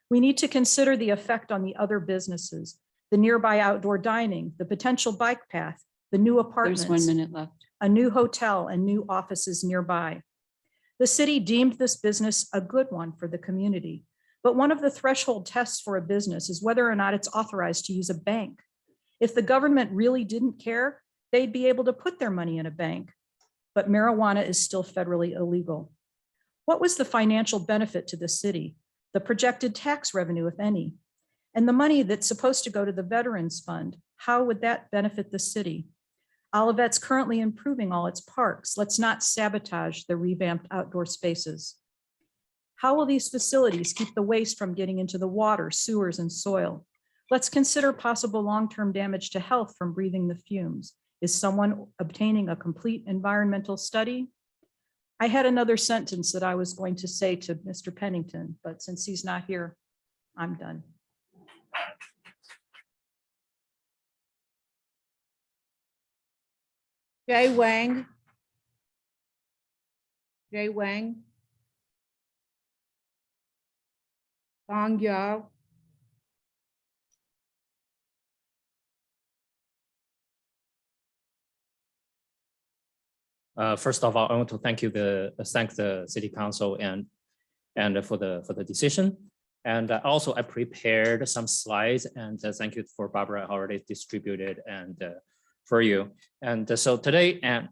We need to consider the effect on the other businesses, the nearby outdoor dining, the potential bike path, the new apartments. There's 1 minute left. A new hotel and new offices nearby. The city deemed this business a good one for the community, but one of the threshold tests for a business is whether or not it's authorized to use a bank. If the government really didn't care, they'd be able to put their money in a bank, but marijuana is still federally illegal. What was the financial benefit to the city? The projected tax revenue, if any, and the money that's supposed to go to the Veterans Fund, how would that benefit the city? Olivet's currently improving all its parks. Let's not sabotage the revamped outdoor spaces. How will these facilities keep the waste from getting into the water, sewers, and soil? Let's consider possible long-term damage to health from breathing the fumes. Is someone obtaining a complete environmental study? I had another sentence that I was going to say to Mr. Pennington, but since he's not here, I'm done. Jay Wang. Jay Wang. Bong Yao. First of all, I want to thank the city council and for the decision. And also I prepared some slides, and thank you for Barbara already distributed and for you. And so today, and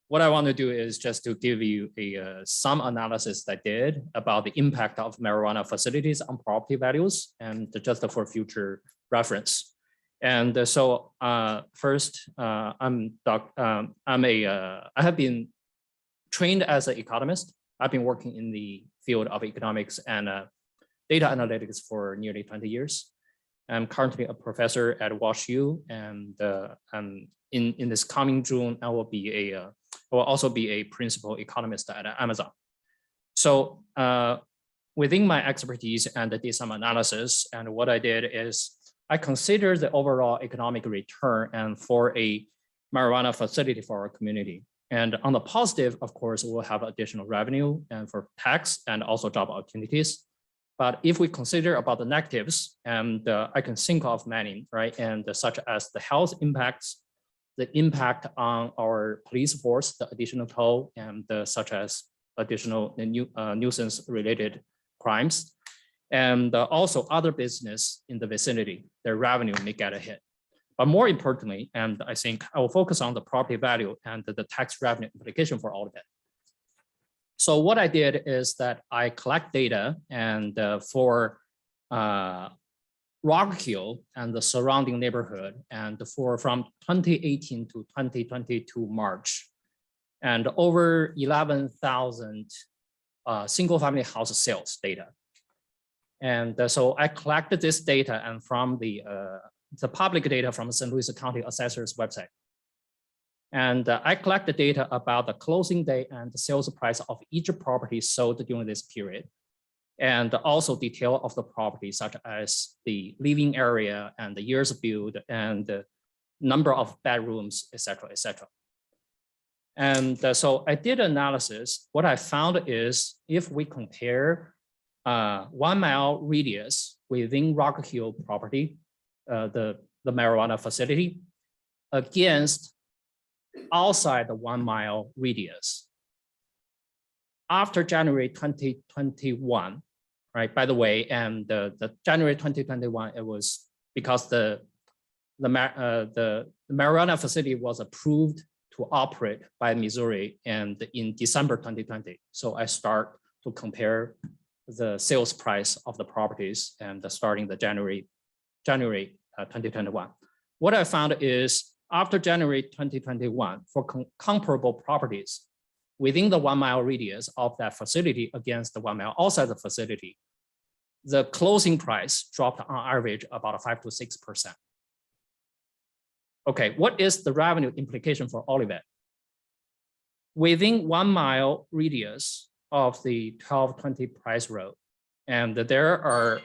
what I want to do is just to give you some analysis that I did about the impact of marijuana facilities on property values, and just for future reference. And so first, I have been trained as an economist. I've been working in the field of economics and data analytics for nearly 20 years. I'm currently a professor at WashU, and in this coming June, I will also be a principal economist at Amazon. So within my expertise, and I did some analysis, and what I did is I consider the overall economic return and for a marijuana facility for our community. And on the positive, of course, we'll have additional revenue and for tax and also job opportunities. But if we consider about the negatives, and I can think of many, right? And such as the health impacts, the impact on our police force, the additional toll, and such as additional nuisance related crimes. And also other business in the vicinity, their revenue may get a hit. But more importantly, and I think I will focus on the property value and the tax revenue implication for all of it. So what I did is that I collect data and for Rock Hill and the surrounding neighborhood, and from 2018 to 2022 March, and over 11,000 single family house sales data. And so I collected this data and from the public data from St. Louis County Assessor's website. And I collect the data about the closing day and the sales price of each property sold during this period. And also detail of the property, such as the living area and the years built and the number of bedrooms, et cetera, et cetera. And so I did analysis. What I found is if we compare 1 mile radius within Rock Hill property, the marijuana facility, against outside the 1 mile radius. after January 2021, right? By the way, and the January 2021, it was because the marijuana facility was approved to operate by Missouri and in December 2020. So I start to compare the sales price of the properties and starting the January 2021. What I found is after January 2021, for comparable properties within the 1 mile radius of that facility against the 1 mile outside the facility, the closing price dropped on average about 5 to 6%. Okay, what is the revenue implication for Olivet? Within 1 mile radius of the 1220 Price Road, and there are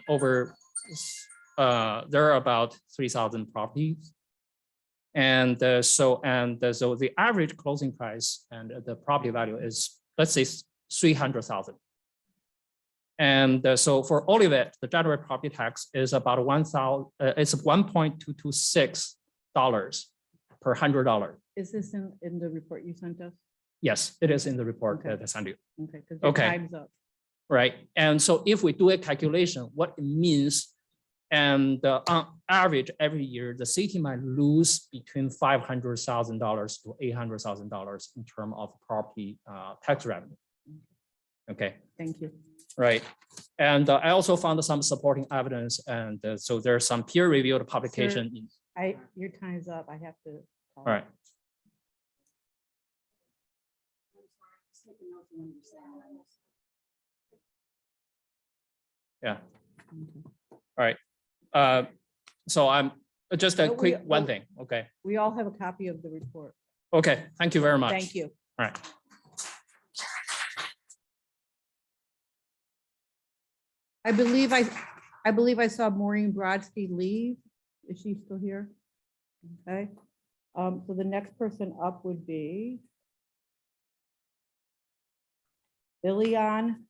about 3,000 properties. And so the average closing price and the property value is, let's say, 300,000. And so for Olivet, the general property tax is about it's $1.226 per $100. Is this in the report you sent us? Yes, it is in the report Okay. that I sent you. Okay, because your Okay. time's up. Right? And so if we do a calculation, what it means, and on average, every year, the city might lose between $500,000 to $800,000 in terms of property tax revenue. Okay, Thank you. right. And I also found some supporting evidence. And so there's some peer-reviewed publication. Your time's up. I have to. All right. Yeah. All right. So I'm just a But we- quick one but- thing. Okay. We all have a copy of the report. Okay. Thank you very much. Thank you. All right. I believe I saw Maureen Brodsky leave. Is she still here? Okay. So the next person up would be Ilion.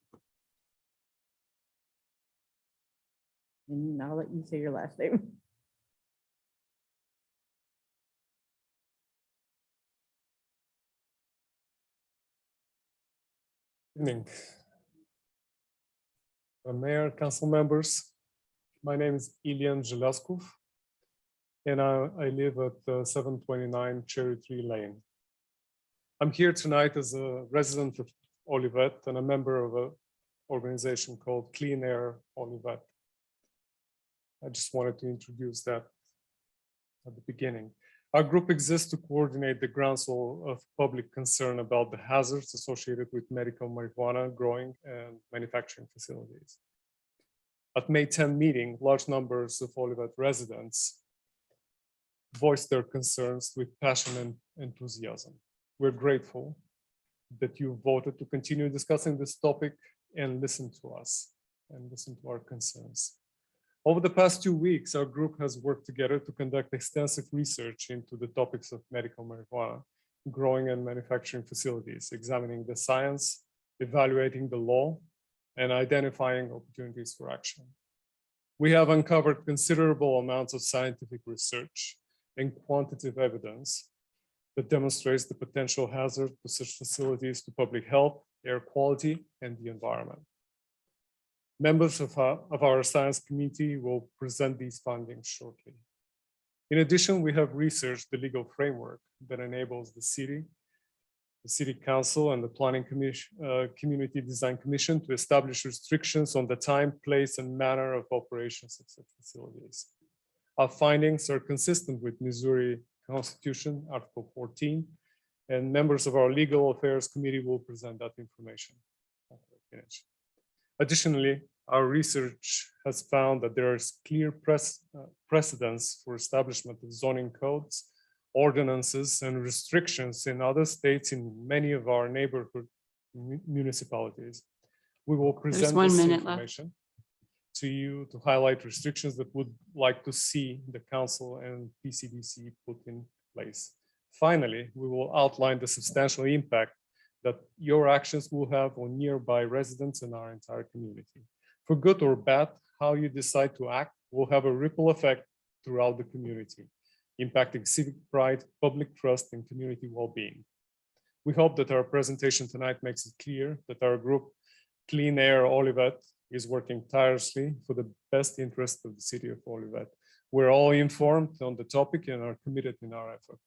And I'll let you say your last name. Evening. Mayor, council members, my name is Ilian Zhelaskov, and I live at 729 Cherry Tree Lane. I'm here tonight as a resident of Olivet and a member of an organization called Clean Air Olivet. I just wanted to introduce that at the beginning. Our group exists to coordinate the groundswell of public concern about the hazards associated with medical marijuana growing and manufacturing facilities. At May 10 meeting, large numbers of Olivet residents voiced their concerns with passion and enthusiasm. We're grateful that you voted to continue discussing this topic and listen to us and listen to our concerns. Over the past 2 weeks, our group has worked together to conduct extensive research into the topics of medical marijuana, growing and manufacturing facilities, examining the science, evaluating the law, and identifying opportunities for action. We have uncovered considerable amounts of scientific research and quantitative evidence that demonstrates the potential hazard to such facilities to public health, air quality, and the environment. Members of our science committee will present these findings shortly. In addition, we have researched the legal framework that enables the city council and the planning commission, community design commission to establish restrictions on the time, place, and manner of operations of such facilities. Our findings are consistent with Missouri Constitution, Article 14, and members of our legal affairs committee will present that information after I finish. Additionally, our research has found that there is clear precedence for establishment of zoning codes, ordinances, and restrictions in other states in many of our neighborhood municipalities. We will present 1 this minute left. information to you to highlight restrictions that would like to see the council and PCDC put in place. Finally, we will outline the substantial impact that your actions will have on nearby residents in our entire community. For good or bad, how you decide to act will have a ripple effect throughout the community, impacting civic pride, public trust, and community well-being. We hope that our presentation tonight makes it clear that our group, Clean Air Olivet, is working tirelessly for the best interest of the city of Olivet. We're all informed on the topic and are committed in our effort.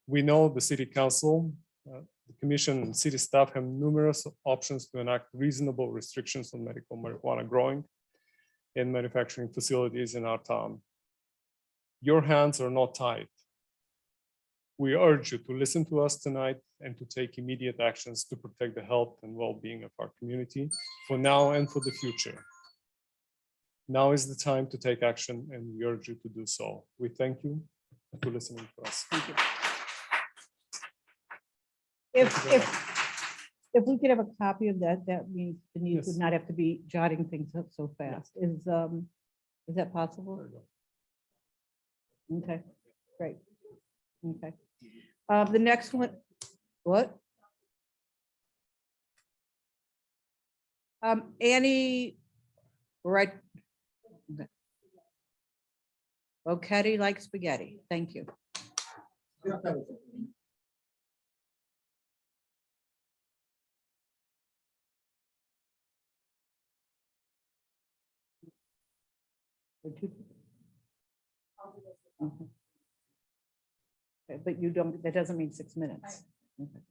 We know the city council, the commission and city staff have numerous options to enact reasonable restrictions on medical marijuana growing in manufacturing facilities in our town. Your hands are not tied. We urge you to listen to us tonight and to take immediate actions to protect the health and well-being of our community for now and for the future. Now is the time to take action, and we urge you to do so. We thank you for listening to us. Thank you. If we could have a copy of that, that means Denise Yes. would not have to be jotting things up so fast. Is that possible? Okay, great. Okay. The next one, what? Annie, right? Bocetti like spaghetti. Thank you. Okay, but you don't, that doesn't mean 6 minutes. Okay.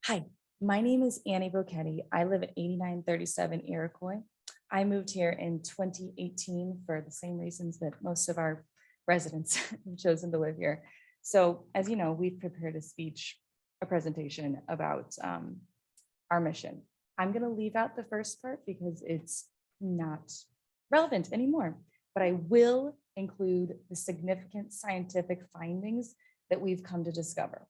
Hi, my name is Annie Bocetti. I live at 8937 Iroquois. I moved here in 2018 for the same reasons that most of our residents have chosen to live here. So as you know, we've prepared a presentation about our mission. I'm going to leave out the first part because it's not relevant anymore, but I will include the significant scientific findings that we've come to discover.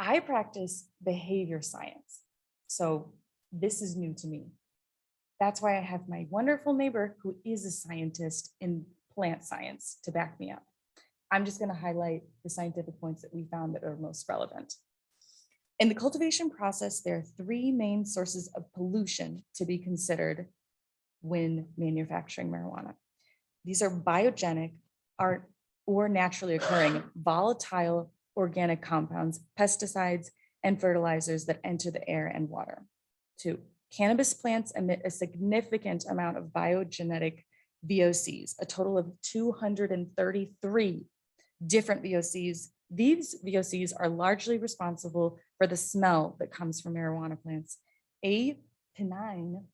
I practice behavior science, so this is new to me. That's why I have my wonderful neighbor who is a scientist in plant science to back me up. I'm just going to highlight the scientific points that we found that are most relevant. In the cultivation process, there are three main sources of pollution to be considered when manufacturing marijuana. These are biogenic or naturally occurring volatile organic compounds, pesticides, and fertilizers that enter the air and water. 2, cannabis plants emit a significant amount of biogenetic VOCs, a total of 233 different VOCs. These VOCs are largely responsible for the smell that comes from marijuana plants. A-pinene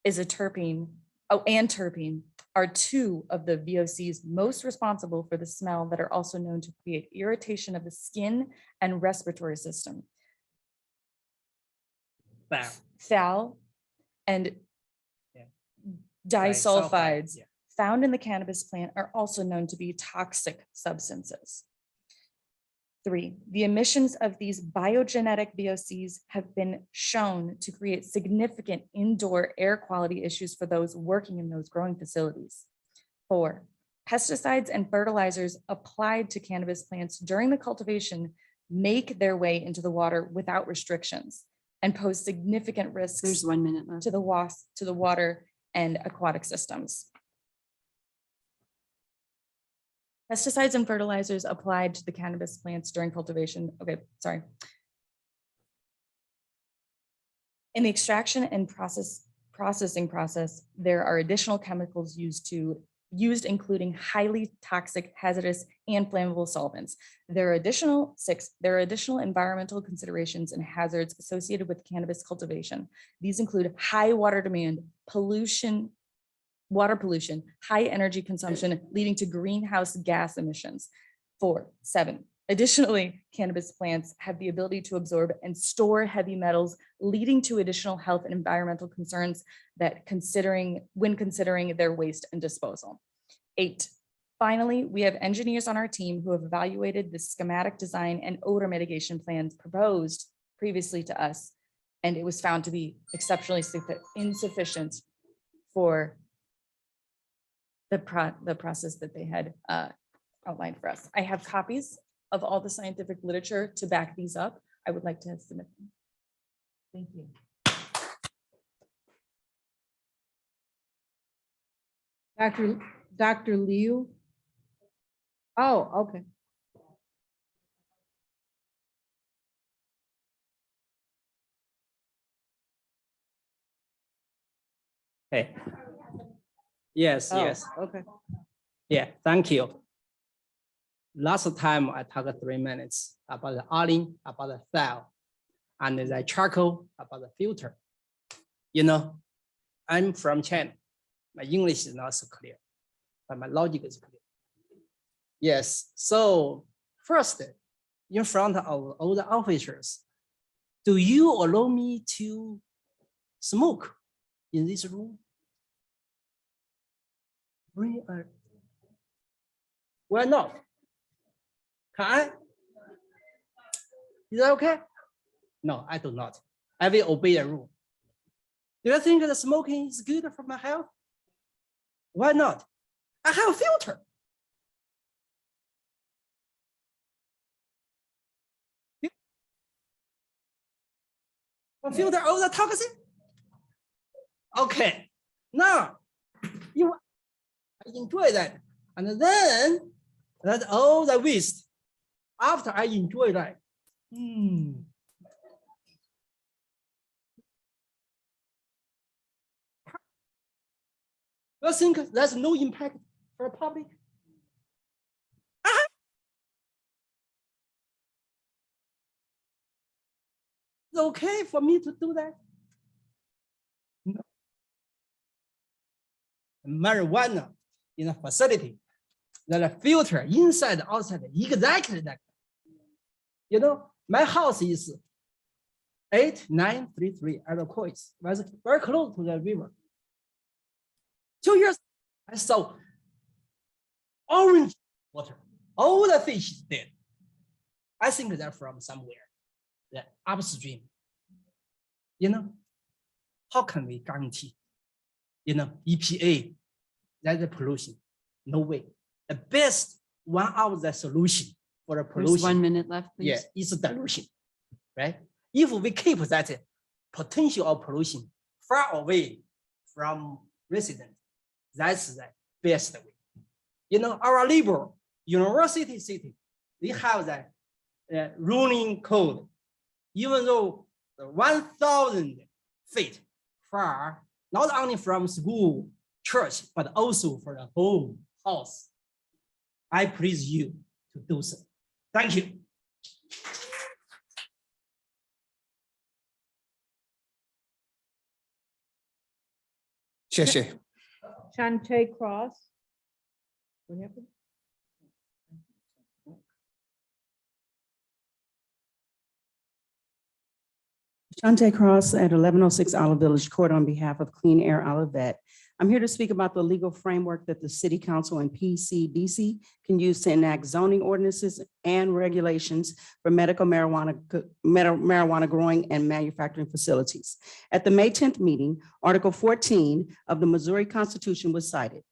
is a terpene. Oh, and terpene are two of the VOCs most responsible for the smell that are also known to create irritation of the skin and respiratory system. Phthal and disulfides found in the cannabis plant are also known to be toxic substances. 3, the emissions of these biogenetic VOCs have been shown to create significant indoor air quality issues for those working in those growing facilities. 4, pesticides and fertilizers applied to cannabis plants during the cultivation make their way into the water without restrictions and pose significant risks. There's 1 minute left. To the water and aquatic systems. Pesticides and fertilizers applied to the cannabis plants during cultivation. Okay, sorry. In the extraction and processing process, there are additional chemicals used including highly toxic, hazardous, and flammable solvents. There are additional environmental considerations and hazards associated with cannabis cultivation. These include high water demand, water pollution, high energy consumption, leading to greenhouse gas emissions. 7, additionally, cannabis plants have the ability to absorb and store heavy metals, leading to additional health and environmental concerns when considering their waste and disposal. 8, finally, we have engineers on our team who have evaluated the schematic design and odor mitigation plans proposed previously to us, and it was found to be exceptionally insufficient for the process that they had outlined for us. I have copies of all the scientific literature to back these up. I would like to submit them. Thank you. Dr. Liu? Oh, okay. Hey. Yes, Oh, yes. okay. Yeah, thank you. Last time I talked 3 minutes about the oiling, about the cell, and the charcoal, about the filter. You know, I'm from China. My English is not so clear, but my logic is clear. Yes, so first, in front of all the officers, do you allow me to smoke in this room? Why not? Can I? Is that okay? No, I do not. I will obey the rule. Do you think that smoking is good for my health? Why not? I have a filter. A filter all the toxin? Okay, now you I enjoy that. And then that's all the waste. After I enjoy that, I think there's no impact for the public. It's okay for me to do that. No. Marijuana in a facility, that a filter inside, outside, exactly that. You know, my house is 8933 Iroquois, was very close to the river. 2 years, I saw orange water. All the fish is dead. I think they're from somewhere, the upstream. You know, how can we guarantee, you know, EPA, that the pollution? No way. The best one of the solution for the pollution. There's 1 minute left, please. Yeah, is dilution, right? If we keep that potential of pollution far away from residents, that's the best way. You know, our neighbor, University City, they have that ruling code, even though 1,000 feet far, not only from school, church, but also for the home, house. I please you to do so. Thank you. Shante Cross. What happened? Shante Cross at 1106 Olive Village Court on behalf of Clean Air Olivet. I'm here to speak about the legal framework that the City Council and PCDC can use to enact zoning ordinances and regulations for medical marijuana growing and manufacturing facilities. At the May 10th meeting, Article 14 of the Missouri Constitution was cited.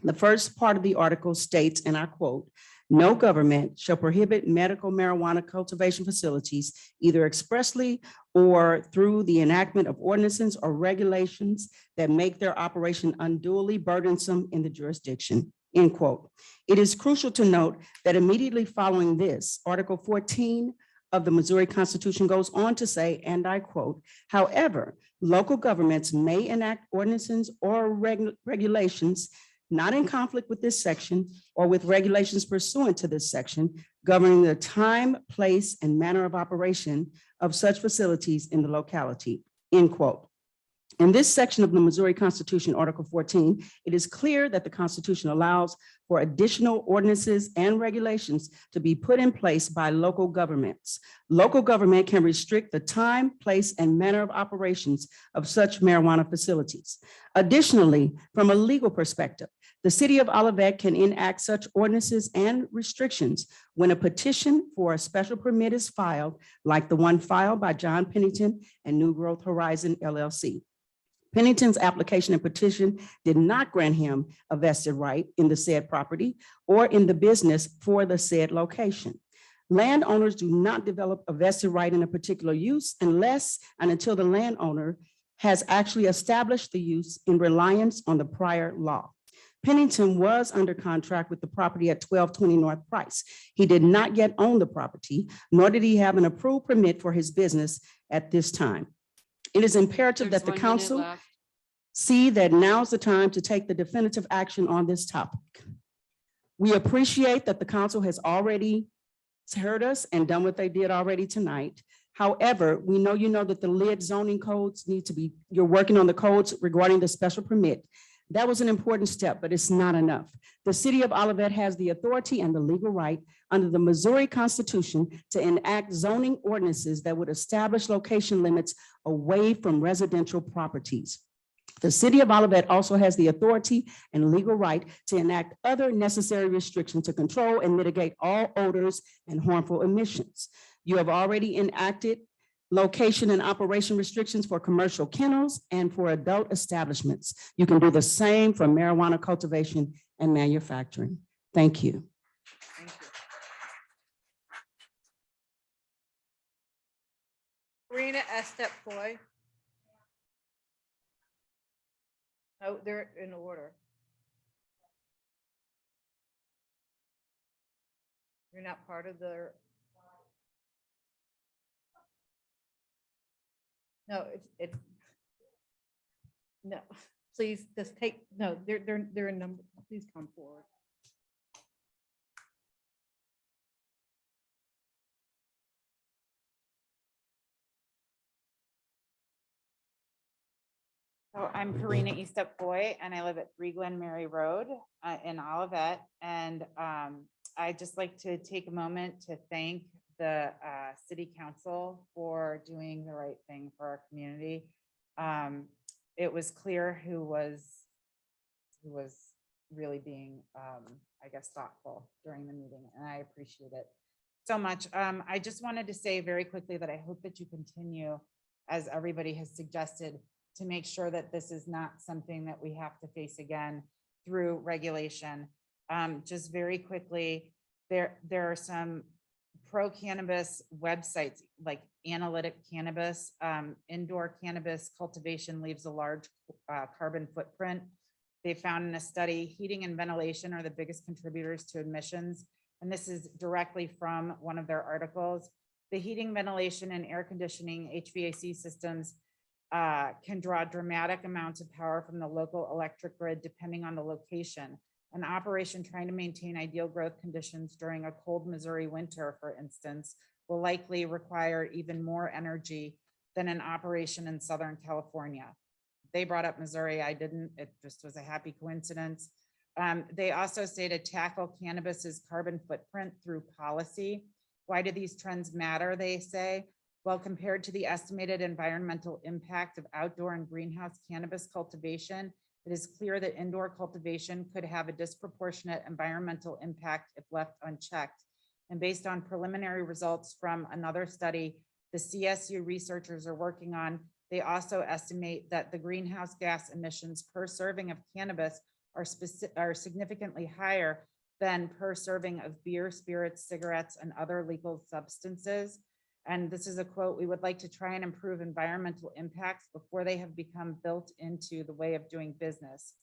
The first part of the article states, and I quote, "No government shall prohibit medical marijuana cultivation facilities either expressly or through the enactment of ordinances or regulations that make their operation unduly burdensome in the jurisdiction," end quote. It is crucial to note that immediately following this, Article 14 of the Missouri Constitution goes on to say, and I quote, "However, local governments may enact ordinances or regulations not in conflict with this section or with regulations pursuant to this section governing the time, place, and manner of operation of such facilities in the locality," end quote. In this section of the Missouri Constitution, Article 14, it is clear that the Constitution allows for additional ordinances and regulations to be put in place by local governments. Local government can restrict the time, place, and manner of operations of such marijuana facilities. Additionally, from a legal perspective, the City of Olivet can enact such ordinances and restrictions when a petition for a special permit is filed, like the one filed by John Pennington and New Growth Horizon LLC. Pennington's application and petition did not grant him a vested right in the said property or in the business for the said location. Landowners do not develop a vested right in a particular use unless and until the landowner has actually established the use in reliance on the prior law. Pennington was under contract with the property at 1220 North Price. He did not yet own the property, nor did he have an approved permit for his business at this time. It is imperative that the council see that now's the time to take the definitive action on this topic. We appreciate that the council has already heard us and done what they did already tonight. However, we know you know that the LID zoning codes need to be, you're working on the codes regarding the special permit. That was an important step, but it's not enough. The city of Olivet has the authority and the legal right under the Missouri Constitution to enact zoning ordinances that would establish location limits away from residential properties. The city of Olivet also has the authority and legal right to enact other necessary restrictions to control and mitigate all odors and harmful emissions. You have already enacted location and operation restrictions for commercial kennels and for adult establishments. You can do the same for marijuana cultivation and manufacturing. Thank you. Thank you. Karina Estep Foy. Oh, they're in order. You're not part of the. No, no, please just take, no, they're in number, please come forward. So I'm Karina Estep Foy, and I live at 3 Glen Mary Road in Olivet. And I'd just like to take a moment to thank the city council for doing the right thing for our community. It was clear who was really being, I guess, thoughtful during the meeting, and I appreciate it so much. I just wanted to say very quickly that I hope that you continue, as everybody has suggested, to make sure that this is not something that we have to face again through regulation. Just very quickly, there are some pro-cannabis websites like Analytic Cannabis. Indoor cannabis cultivation leaves a large carbon footprint. They found in a study, heating and ventilation are the biggest contributors to emissions. And this is directly from one of their articles. The heating, ventilation, and air conditioning HVAC systems can draw dramatic amounts of power from the local electric grid depending on the location. An operation trying to maintain ideal growth conditions during a cold Missouri winter, for instance, will likely require even more energy than an operation in Southern California. They brought up Missouri, I didn't, it just was a happy coincidence. They also say to tackle cannabis's carbon footprint through policy. Why do these trends matter, they say? Well, compared to the estimated environmental impact of outdoor and greenhouse cannabis cultivation, it is clear that indoor cultivation could have a disproportionate environmental impact if left unchecked. And based on preliminary results from another study the CSU researchers are working on, they also estimate that the greenhouse gas emissions per serving of cannabis are significantly higher than per serving of beer, spirits, cigarettes, and other legal substances. And this is a quote, "We would like to try and improve environmental impacts before they have become built into the way of doing business."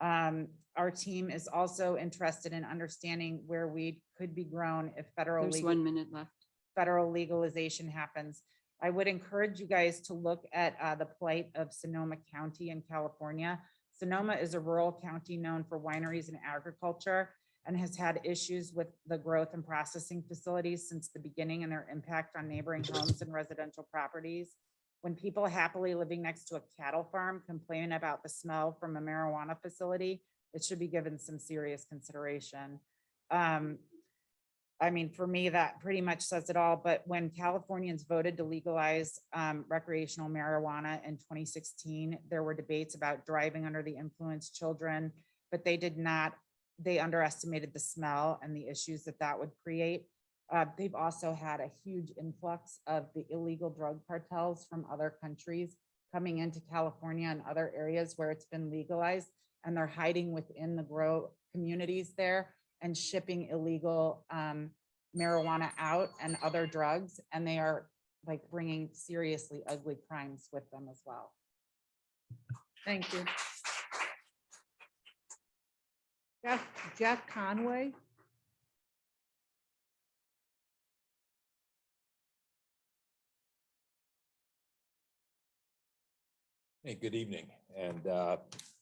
Our team is also interested in understanding where weed could be grown if federal There's 1 minute left. federal legalization happens. I would encourage you guys to look at the plight of Sonoma County in California. Sonoma is a rural county known for wineries and agriculture, and has had issues with the growth and processing facilities since the beginning and their impact on neighboring homes and residential properties. When people happily living next to a cattle farm complain about the smell from a marijuana facility, it should be given some serious consideration. I mean, for me, that pretty much says it all, but when Californians voted to legalize recreational marijuana in 2016, there were debates about driving under the influence children, but they underestimated the smell and the issues that would create. They've also had a huge influx of the illegal drug cartels from other countries coming into California and other areas where it's been legalized, and they're hiding within the grow communities there and shipping illegal marijuana out and other drugs, and they are like bringing seriously ugly crimes with them as well. Thank you. Jeff Conway. Hey, good evening, and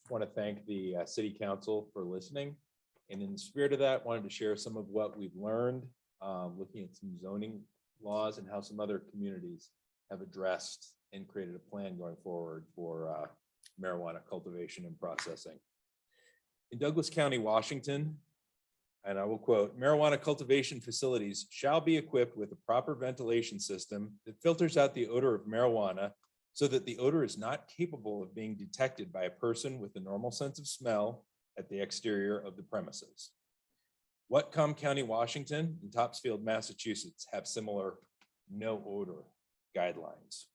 want to thank the city council for listening. And in the spirit of that, wanted to share some of what we've learned, looking at some zoning laws and how some other communities have addressed and created a plan going forward for marijuana cultivation and processing. In Douglas County, Washington, and I will quote, marijuana cultivation facilities shall be equipped with a proper ventilation system that filters out the odor of marijuana so that the odor is not capable of being detected by a person with a normal sense of smell at the exterior of the premises. Whatcom County, Washington, and Topsfield, Massachusetts have similar no odor guidelines.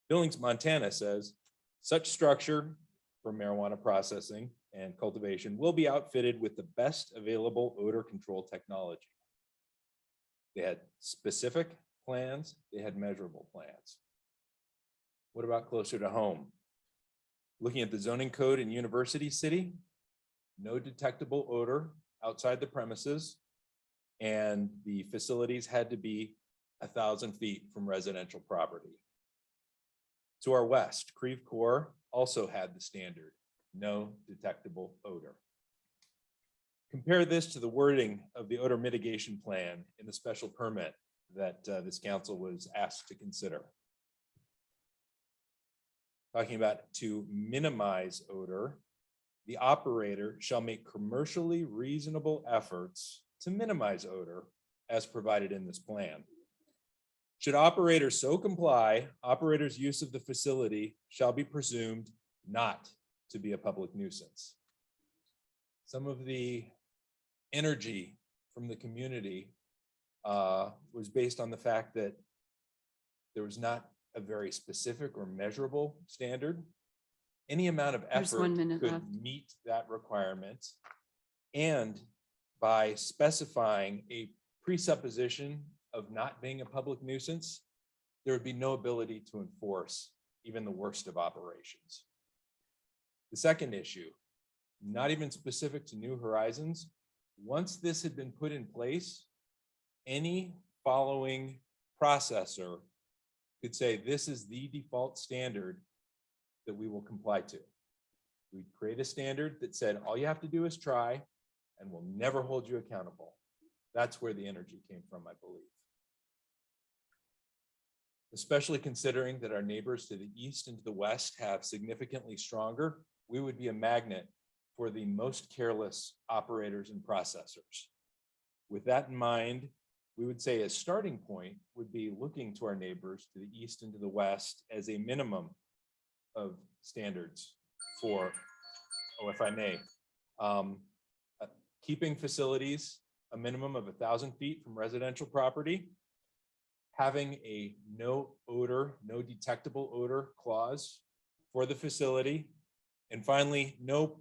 Billings, Montana says such structure for marijuana processing and cultivation will be outfitted with the best available odor control technology. They had specific plans, they had measurable plans. What about closer to home? Looking at the zoning code in University City, no detectable odor outside the premises, and the facilities had to be 1,000 feet from residential property. To our west, Creve Coeur also had the standard, no detectable odor. Compare this to the wording of the odor mitigation plan in the special permit that this council was asked to consider. Talking about to minimize odor, the operator shall make commercially reasonable efforts to minimize odor as provided in this plan. Should operators so comply, operators' use of the facility shall be presumed not to be a public nuisance. Some of the energy from the community was based on the fact that there was not a very specific or measurable standard. Any amount of There's effort 1 minute could left. meet that requirement. And by specifying a presupposition of not being a public nuisance, there would be no ability to enforce even the worst of operations. The second issue, not even specific to New Horizons, once this had been put in place, any following processor could say, this is the default standard that we will comply to. We'd create a standard that said, all you have to do is try, and we'll never hold you accountable. That's where the energy came from, I believe. Especially considering that our neighbors to the east and to the west have significantly stronger, we would be a magnet for the most careless operators and processors. With that in mind, we would say a starting point would be looking to our neighbors to the east and to the west as a minimum of standards for, if I may, keeping facilities a minimum of 1,000 feet from residential property, having a no odor, no detectable odor clause for the facility, and finally, no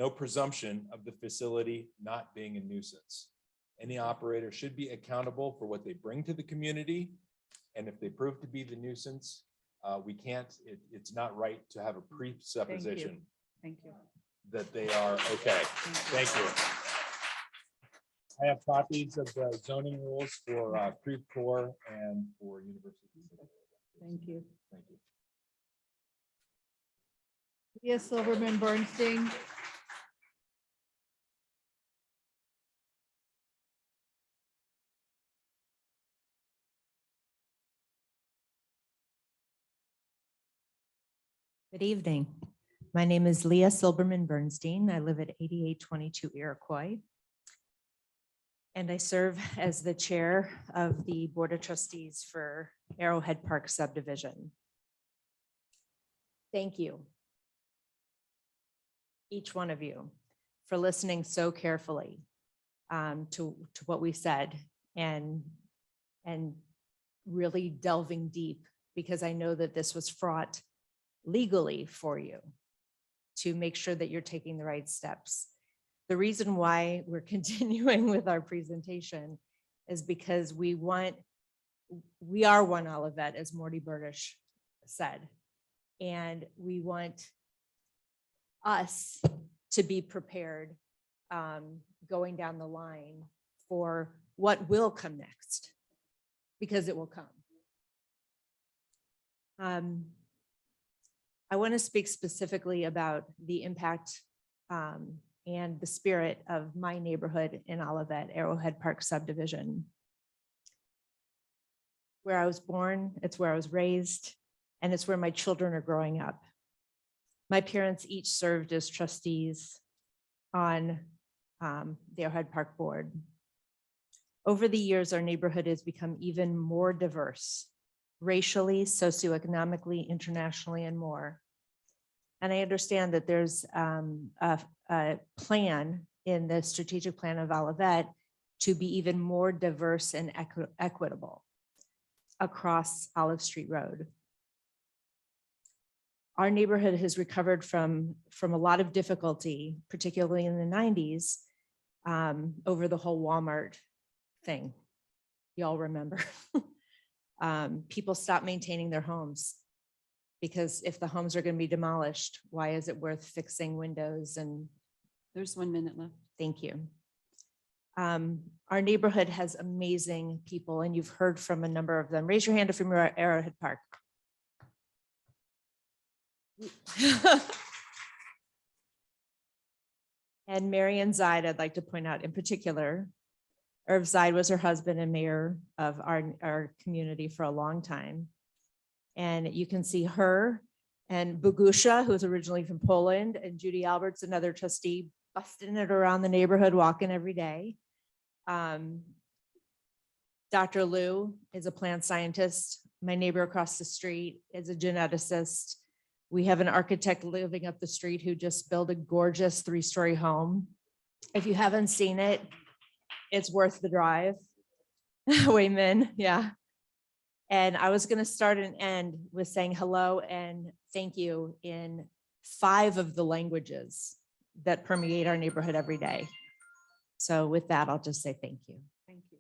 presumption of the facility not being a nuisance. Any operator should be accountable for what they bring to the community. And if they prove to be the nuisance, it's not right to have a presupposition Thank you. that they are okay. Thank you. I have copies of the zoning rules for Creve Coeur and for University City. Thank you. Thank you. Leah Silverman Bernstein. Good evening. My name is Leah Silberman Bernstein. I live at 8822 Iroquois. And I serve as the chair of the Board of Trustees for Arrowhead Park Subdivision. Thank you, each one of you, for listening so carefully to what we said and really delving deep, because I know that this was fraught legally for you to make sure that you're taking the right steps. The reason why we're continuing with our presentation is because we are one Olivet, as Morty Burdish said. And we want us to be prepared going down the line for what will come next, because it will come. I want to speak specifically about the impact and the spirit of my neighborhood in Olivet, Arrowhead Park subdivision. Where I was born, it's where I was raised, and it's where my children are growing up. My parents each served as trustees on the Arrowhead Park Board. Over the years, our neighborhood has become even more diverse, racially, socioeconomically, internationally, and more. And I understand that there's a plan in the strategic plan of Olivet to be even more diverse and equitable across Olive Street Road. Our neighborhood has recovered from a lot of difficulty, particularly in the 90s, over the whole Walmart thing. Y'all remember. People stopped maintaining their homes because if the homes are going to be demolished, why is it worth fixing windows? And There's 1 minute left. thank you. Our neighborhood has amazing people, and you've heard from a number of them. Raise your hand if you're at Arrowhead Park. And Marian Zide, I'd like to point out in particular, Irv Zide was her husband and mayor of our community for a long time. And you can see her and Bogusha, who is originally from Poland, and Judy Alberts, another trustee, busting it around the neighborhood, walking every day. Dr. Lou is a plant scientist. My neighbor across the street is a geneticist. We have an architect living up the street who just built a gorgeous 3-story home. If you haven't seen it, it's worth the drive. Wayman, yeah. And I was going to start and end with saying hello and thank you in 5 of the languages that permeate our neighborhood every day. So with that, I'll just say thank you. Thank you.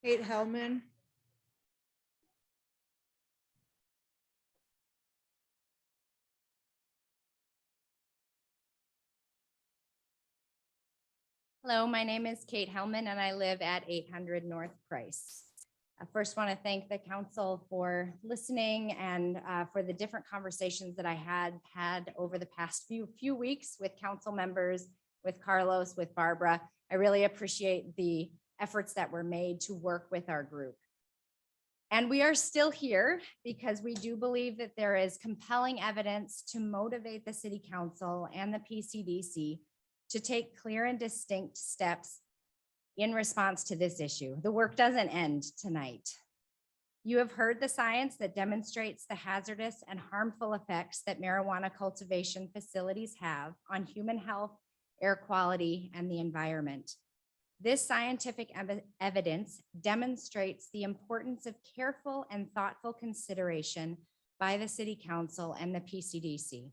Kate Hellman. Hello, my name is Kate Hellman and I live at 800 North Price. I first want to thank the council for listening and for the different conversations that I had over the past few weeks with council members, with Carlos, with Barbara. I really appreciate the efforts that were made to work with our group. And we are still here because we do believe that there is compelling evidence to motivate the city council and the PCDC to take clear and distinct steps in response to this issue. The work doesn't end tonight. You have heard the science that demonstrates the hazardous and harmful effects that marijuana cultivation facilities have on human health, air quality, and the environment. This scientific evidence demonstrates the importance of careful and thoughtful consideration by the City Council and the PCDC.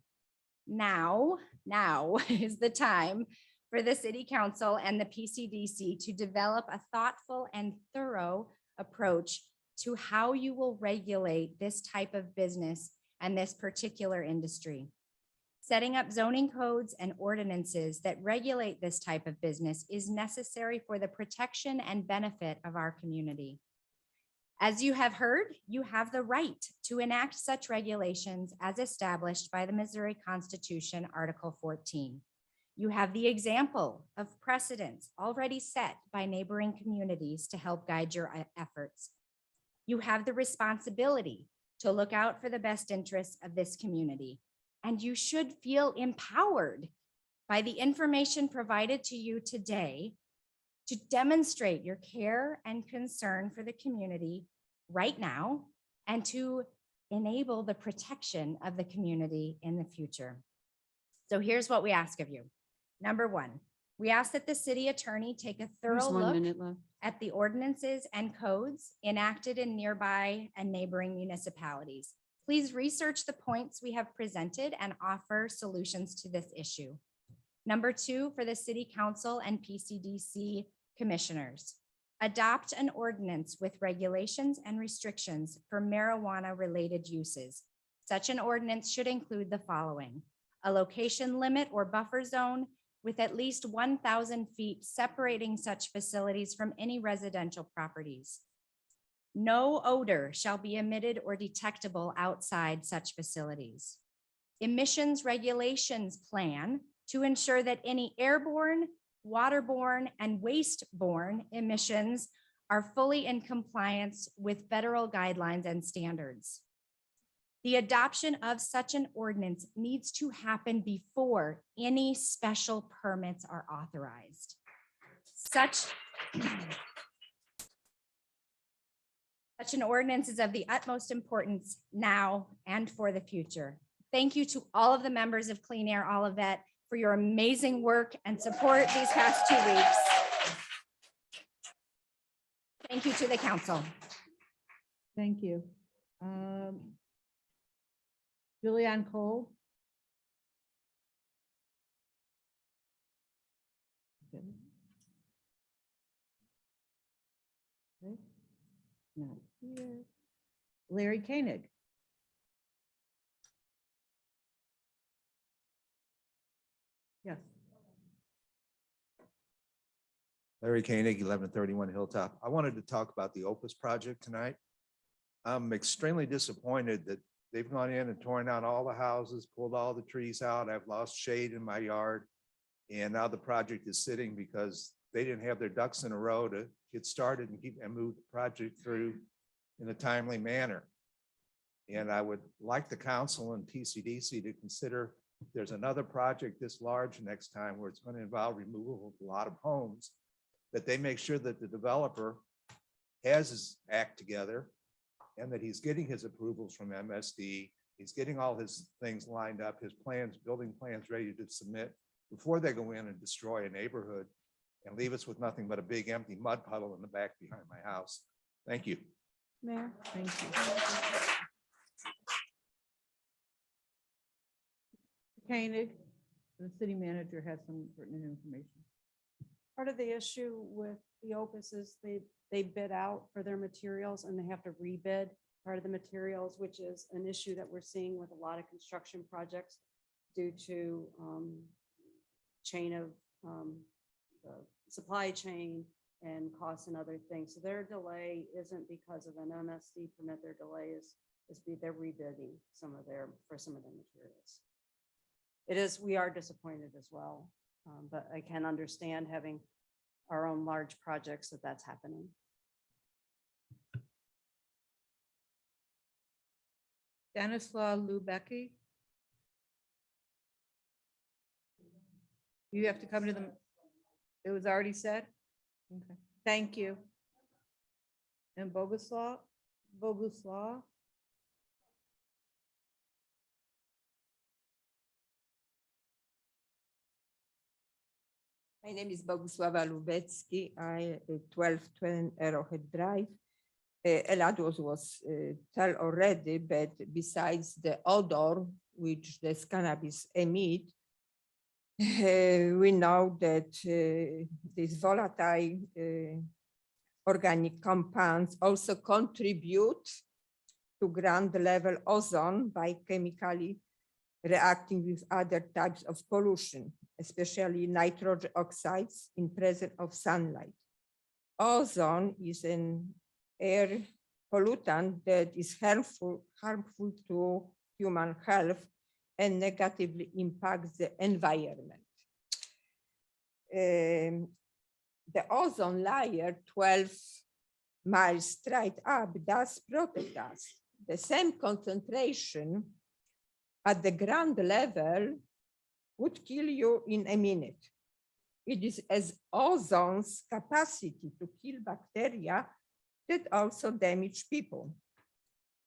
Now is the time for the City Council and the PCDC to develop a thoughtful and thorough approach to how you will regulate this type of business and this particular industry. Setting up zoning codes and ordinances that regulate this type of business is necessary for the protection and benefit of our community. As you have heard, you have the right to enact such regulations as established by the Missouri Constitution, Article 14. You have the example of precedents already set by neighboring communities to help guide your efforts. You have the responsibility to look out for the best interests of this community. And you should feel empowered by the information provided to you today to demonstrate your care and concern for the community right now and to enable the protection of the community in the future. So here's what we ask of you. Number 1, we ask that the city attorney take a There's thorough 1 look minute left. at the ordinances and codes enacted in nearby and neighboring municipalities. Please research the points we have presented and offer solutions to this issue. Number 2, for the City Council and PCDC commissioners, adopt an ordinance with regulations and restrictions for marijuana-related uses. Such an ordinance should include the following: a location limit or buffer zone with at least 1,000 feet separating such facilities from any residential properties. No odor shall be emitted or detectable outside such facilities. Emissions regulations plan to ensure that any airborne, waterborne, and wasteborne emissions are fully in compliance with federal guidelines and standards. The adoption of such an ordinance needs to happen before any special permits are authorized. Such an ordinance is of the utmost importance now and for the future. Thank you to all of the members of Clean Air Olivet for your amazing work and support these past 2 weeks. Thank you to the council. Thank you. Julianne Cole. Okay. Not here. Larry Koenig. Yes. Larry Koenig, 1131 Hilltop. I wanted to talk about the Opus project tonight. I'm extremely disappointed that they've gone in and torn down all the houses, pulled all the trees out. I've lost shade in my yard. And now the project is sitting because they didn't have their ducks in a row to get started and move the project through in a timely manner. And I would like the council and PCDC to consider if there's another project this large next time where it's going to involve removal of a lot of homes, that they make sure that the developer has his act together and that he's getting his approvals from MSD. He's getting all his things lined up, his plans, building plans ready to submit before they go in and destroy a neighborhood and leave us with nothing but a big empty mud puddle in the back behind my house. Thank you. Mayor, thank you. Koenig, the city manager has some pertinent information. Part of the issue with the Opus is they bid out for their materials and they have to rebid part of the materials, which is an issue that we're seeing with a lot of construction projects due to chain of the supply chain and costs and other things. So their delay isn't because of an MSD permit. Their delay is they're rebidding some of their materials. It is, we are disappointed as well, but I can understand having our own large projects that's happening. Stanislaw Lubecki. You have to come to them. It was already said? Okay, thank you. And Boguslaw? My name is Bogusława Lubecki. I 1210 Arrowhead Drive. A lot was told already, but besides the odor which this cannabis emit, we know that these volatile organic compounds also contribute to ground level ozone by chemically reacting with other types of pollution, especially nitrogen oxides in presence of sunlight. Ozone is an air pollutant that is harmful to human health and negatively impacts the environment. The ozone layer 12 miles straight up does protect us. The same concentration at the ground level would kill you in a minute. It is as ozone's capacity to kill bacteria that also damage people.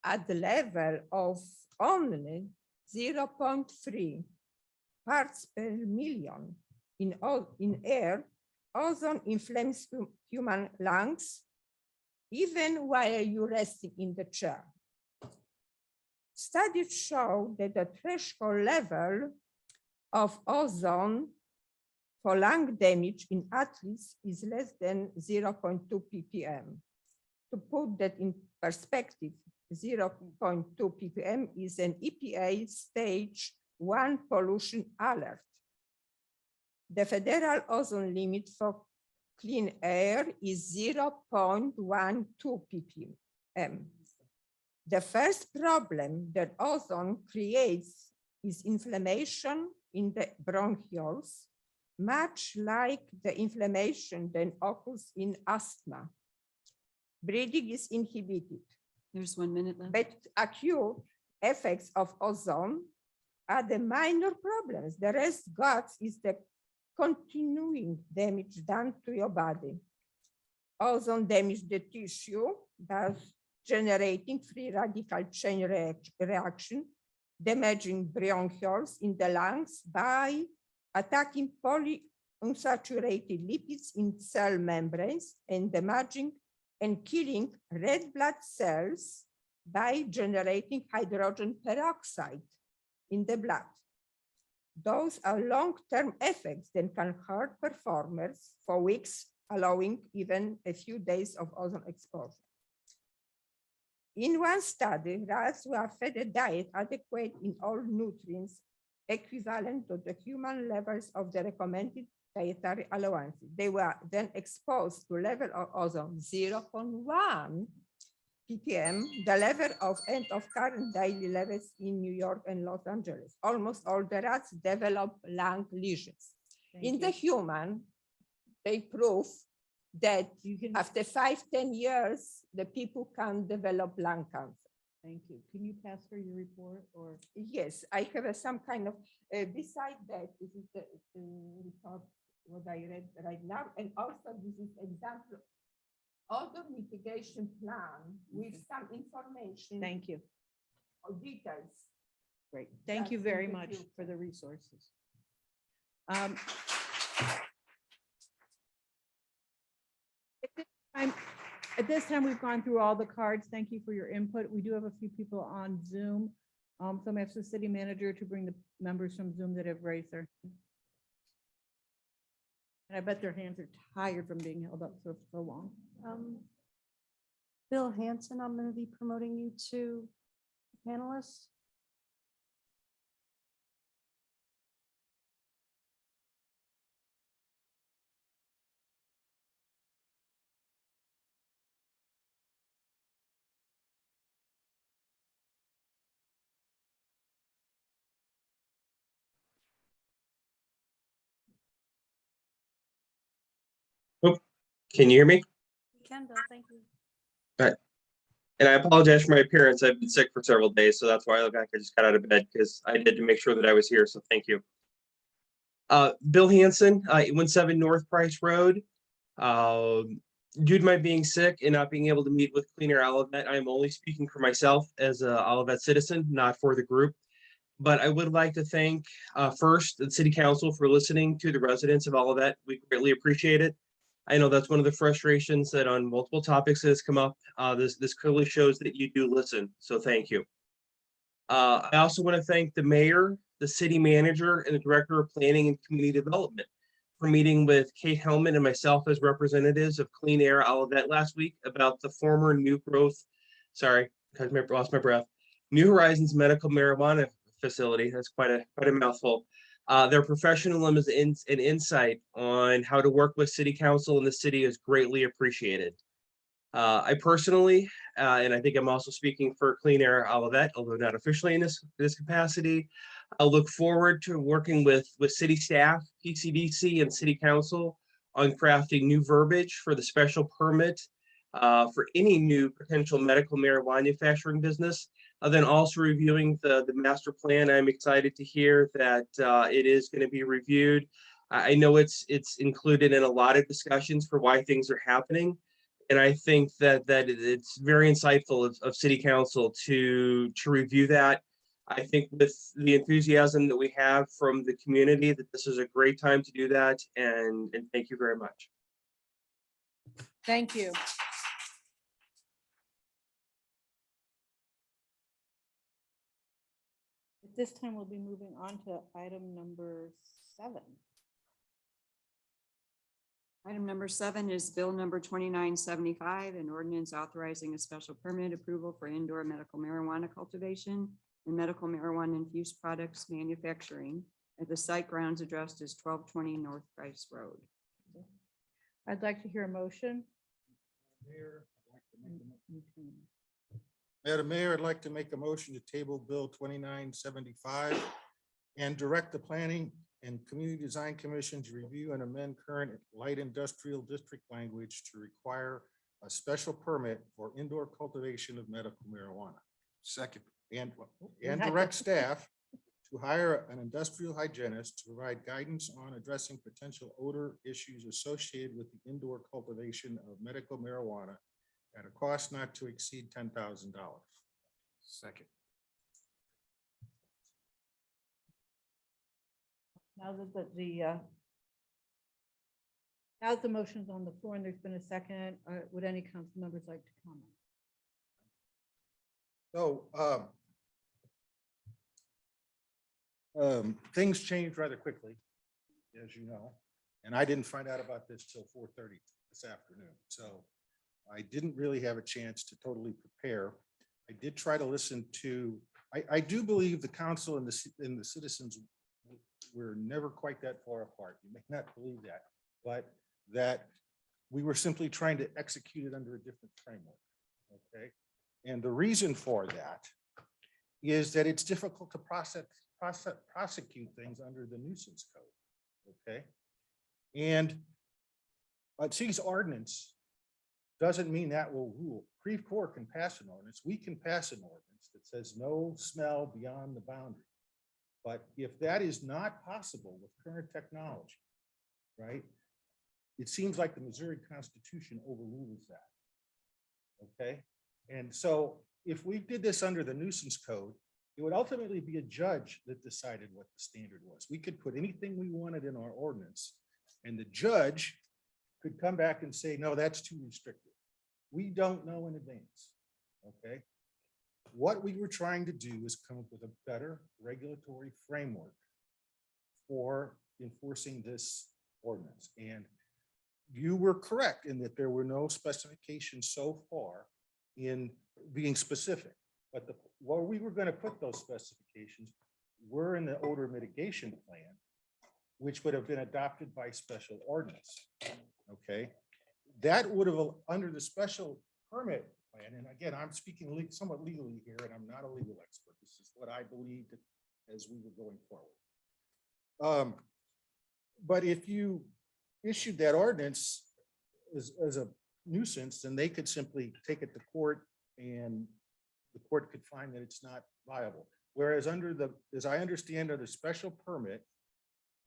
At the level of only 0.3 parts per million in air, ozone inflames human lungs, even while you're resting in the chair. Studies show that the threshold level of ozone for lung damage in athletes is less than 0.2 ppm. To put that in perspective, 0.2 ppm is an EPA stage 1 pollution alert. The federal ozone limit for clean air is 0.12 ppm. The first problem that ozone creates is inflammation in the bronchioles, much like the inflammation that occurs in asthma. Breathing is inhibited. There's 1 minute left. But acute effects of ozone are the minor problems. The rest is the continuing damage done to your body. Ozone damages the tissue, thus generating free radical chain reaction, damaging bronchioles in the lungs by attacking polyunsaturated lipids in cell membranes and damaging and killing red blood cells by generating hydrogen peroxide in the blood. Those are long-term effects that can hurt performers for weeks, allowing even a few days of ozone exposure. In one study, rats were fed a diet adequate in all nutrients equivalent to the human levels of the recommended dietary allowances. They were then exposed to level of ozone 0.1 ppm, the level of end of current daily levels in New York and Los Angeles. Almost all the rats develop lung lesions. In the human, they prove that after 5-10 years, the people can develop lung cancer. Thank you. Can you pass her your report or? Yes, I have some kind of, beside that, this is the report, what I read right now, and also this is example other mitigation plan with some information. Thank you. Or details. Great. Thank you very much Thank you. for the resources. At this time, we've gone through all the cards. Thank you for your input. We do have a few people on Zoom. So I'm going to ask the city manager to bring the members from Zoom that have raised their. And I bet their hands are tired from being held up for so long. Bill Hanson, I'm going to be promoting you to panelist. Can you hear me? Ken, Bill, thank you. All right. And I apologize for my appearance. I've been sick for several days, so that's why I look like I just got out of bed because I did to make sure that I was here. So thank you. Bill Hanson, 817 North Price Road. Due to my being sick and not being able to meet with Clean Air Olivet, I am only speaking for myself as a Olivet citizen, not for the group. But I would like to thank first the City Council for listening to the residents of Olivet. We greatly appreciate it. I know that's one of the frustrations that on multiple topics that has come up. This clearly shows that you do listen, so thank you. I also want to thank the mayor, the city manager, and the director of planning and community development for meeting with Kate Hellman and myself as representatives of Clean Air Olivet last week about the former New Horizons Medical Marijuana Facility. That's quite a mouthful. Their professionalism and insight on how to work with city council and the city is greatly appreciated. I personally, and I think I'm also speaking for Clean Air Olivet, although not officially in this capacity, I look forward to working with city staff, PCDC, and city council on crafting new verbiage for the special permit for any new potential medical marijuana manufacturing business. Then also reviewing the master plan. I'm excited to hear that it is going to be reviewed. I know it's included in a lot of discussions for why things are happening. And I think that it's very insightful of city council to review that. I think with the enthusiasm that we have from the community, that this is a great time to do that. And thank you very much. Thank you. At this time, we'll be moving on to item number 7. Item number 7 is Bill number 2975, an ordinance authorizing a special permit approval for indoor medical marijuana cultivation and medical marijuana infused products manufacturing at the site grounds addressed as 1220 North Price Road. I'd like to hear a motion. Madam Mayor, I'd like to make a motion to table Bill 2975 and direct the Planning and Community Design Commission to review and amend current light industrial district language to require a special permit for indoor cultivation of medical marijuana. Second. And direct staff to hire an industrial hygienist to provide guidance on addressing potential odor issues associated with the indoor cultivation of medical marijuana at a cost not to exceed $10,000. Second. Now that the motion's on the floor and there's been a second, would any council members like to comment? So things change rather quickly, as you know, and I didn't find out about this till 4:30 this afternoon. So I didn't really have a chance to totally prepare. I did try to listen to, I do believe the council and the citizens were never quite that far apart. You may not believe that, but that we were simply trying to execute it under a different framework. Okay. And the reason for that is that it's difficult to prosecute things under the nuisance code. Okay. And city's ordinance doesn't mean that will rule. Creve Coeur can pass an ordinance. We can pass an ordinance that says no smell beyond the boundary. But if that is not possible with current technology, right, it seems like the Missouri Constitution overrules that. Okay. And so if we did this under the nuisance code, it would ultimately be a judge that decided what the standard was. We could put anything we wanted in our ordinance, and the judge could come back and say, no, that's too restrictive. We don't know in advance. Okay. What we were trying to do is come up with a better regulatory framework for enforcing this ordinance. And you were correct in that there were no specifications so far in being specific, but where we were going to put those specifications were in the odor mitigation plan, which would have been adopted by special ordinance. Okay. That would have, under the special permit plan, and again, I'm speaking somewhat legally here, and I'm not a legal expert. This is what I believed as we were going forward. But if you issued that ordinance as a nuisance, then they could simply take it to court and the court could find that it's not viable. Whereas as I understand, under the special permit,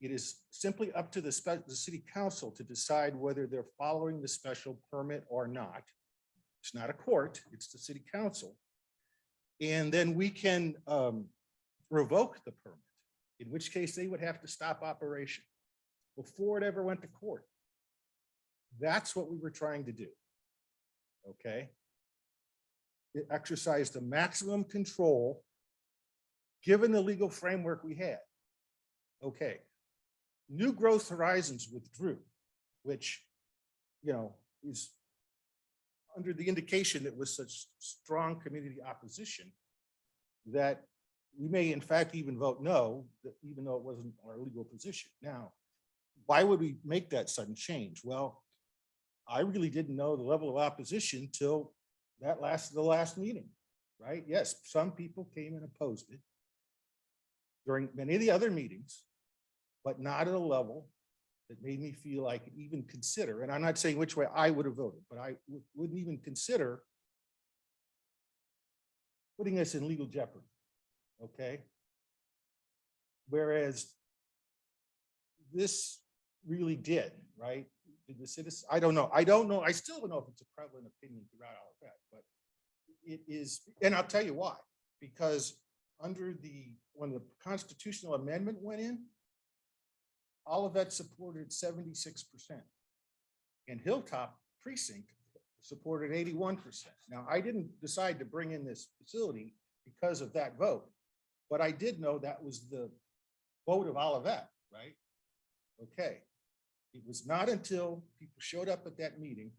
it is simply up to the city council to decide whether they're following the special permit or not. It's not a court, it's the city council. And then we can revoke the permit, in which case they would have to stop operation before it ever went to court. That's what we were trying to do. Okay. It exercised the maximum control given the legal framework we had. Okay. New Growth Horizons withdrew, which, you know, is under the indication that was such strong community opposition that we may in fact even vote no, even though it wasn't our legal position. Now, why would we make that sudden change? Well, I really didn't know the level of opposition till the last meeting, right? Yes, some people came and opposed it during many of the other meetings, but not at a level that made me feel I could even consider, and I'm not saying which way I would have voted, but I wouldn't even consider putting us in legal jeopardy, okay? Whereas this really did, right? Did the citizens, I don't know. I still don't know if it's a prevalent opinion throughout all of that, but it is, and I'll tell you why. Because when the constitutional amendment went in, all of that supported 76%. And Hilltop Precinct supported 81%. Now, I didn't decide to bring in this facility because of that vote. but I did know that was the vote of Olivet, right? Okay. It was not until people showed up at that meeting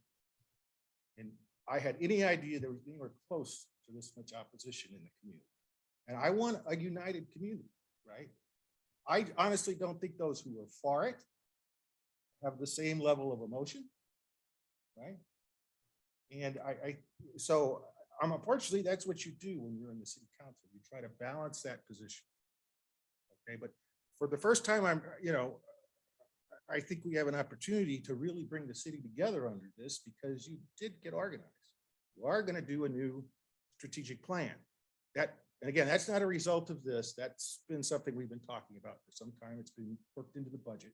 and I had any idea there was anywhere close to this much opposition in the community. And I want a united community, right? I honestly don't think those who are for it have the same level of emotion, right? And so unfortunately, that's what you do when you're in the city council. You try to balance that position. Okay, but for the first time, I think we have an opportunity to really bring the city together under this because you did get organized. You are going to do a new strategic plan. And again, that's not a result of this. That's been something we've been talking about for some time. It's been worked into the budget.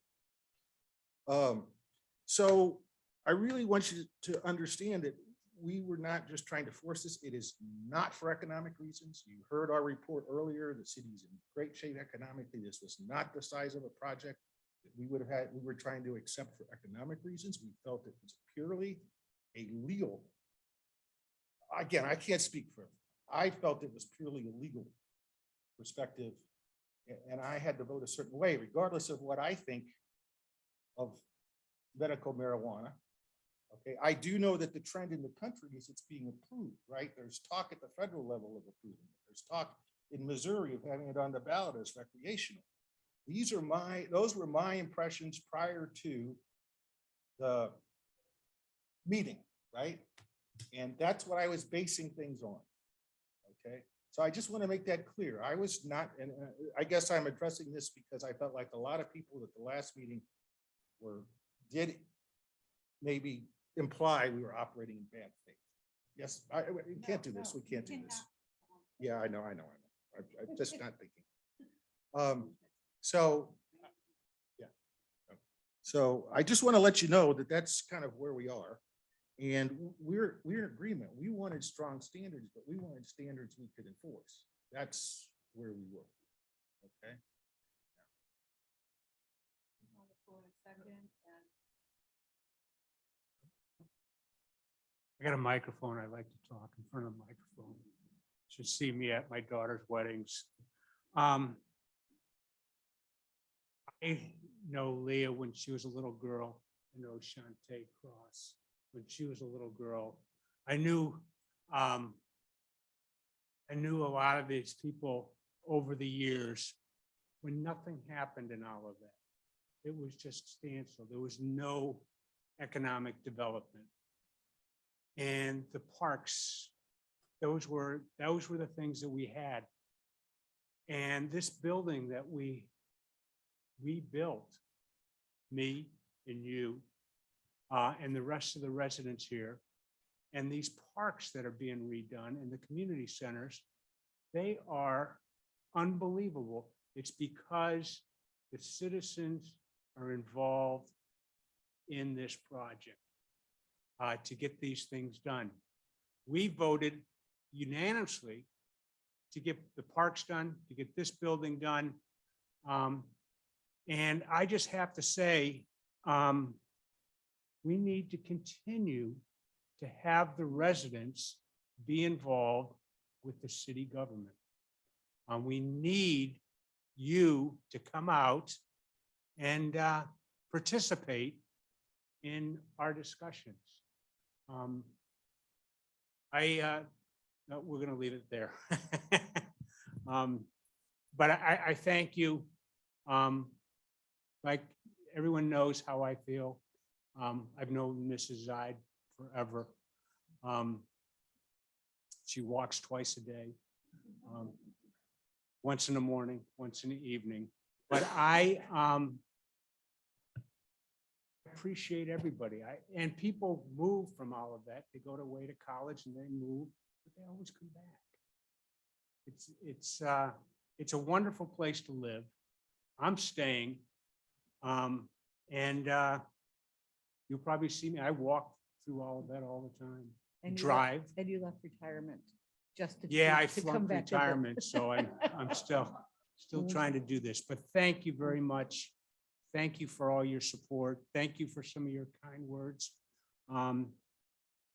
So I really want you to understand that we were not just trying to force this. It is not for economic reasons. You heard our report earlier. The city's in great shape economically. This was not the size of a project that we would have had. We were trying to accept for economic reasons. We felt it was purely a legal. Again, I can't speak for it. I felt it was purely a legal perspective, and I had to vote a certain way, regardless of what I think of medical marijuana. Okay, I do know that the trend in the country is it's being approved, right? There's talk at the federal level of approving it. There's talk in Missouri of having it on the ballot as recreational. Those were my impressions prior to the meeting, right? And that's what I was basing things on. Okay, so I just want to make that clear. I was not, and I guess I'm addressing this because I felt like a lot of people at the last meeting did maybe imply we were operating in bad faith. Yes, we can't do this. We can't do this. Yeah, I know. I'm just not thinking. So, yeah. So I just want to let you know that that's kind of where we are. And we're in agreement. We wanted strong standards, but we wanted standards we could enforce. That's where we were. Okay. I got a microphone. I like to talk in front of the microphone. Should see me at my daughter's weddings. I know Leah when she was a little girl. I know Shantae Cross when she was a little girl. I knew a lot of these people over the years when nothing happened in Olivet. It was just standstill. There was no economic development. And the parks, those were the things that we had. And this building that we built, me and you, and the rest of the residents here, and these parks that are being redone and the community centers, they are unbelievable. It's because the citizens are involved in this project to get these things done. We voted unanimously to get the parks done, to get this building done. And I just have to say, we need to continue to have the residents be involved with the city government. We need you to come out and participate in our discussions. No, we're going to leave it there. But I thank you. Like everyone knows how I feel. I've known Mrs. Zide forever. She walks twice a day, once in the morning, once in the evening. But I appreciate everybody. And people move from Olivet. They go away to college and they move, but they always come back. It's a wonderful place to live. I'm staying. And you'll probably see me. I walk through Olivet all the time. And Drive. And you left retirement just to. Yeah, I to come flunked back to the- retirement, so I'm still trying to do this, but thank you very much. Thank you for all your support. Thank you for some of your kind words. And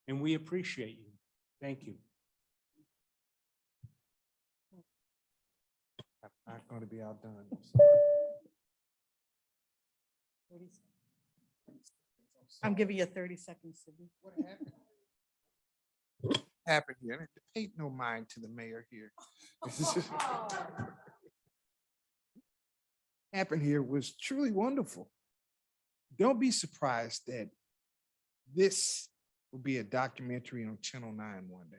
we appreciate you. Thank you. Not going to be outdone. I'm giving you 30 seconds, Sydney. What happened? Happened here. Ain't no mind to the mayor here. Happened here was truly wonderful. Don't be surprised that this will be a documentary on Channel 9 one day,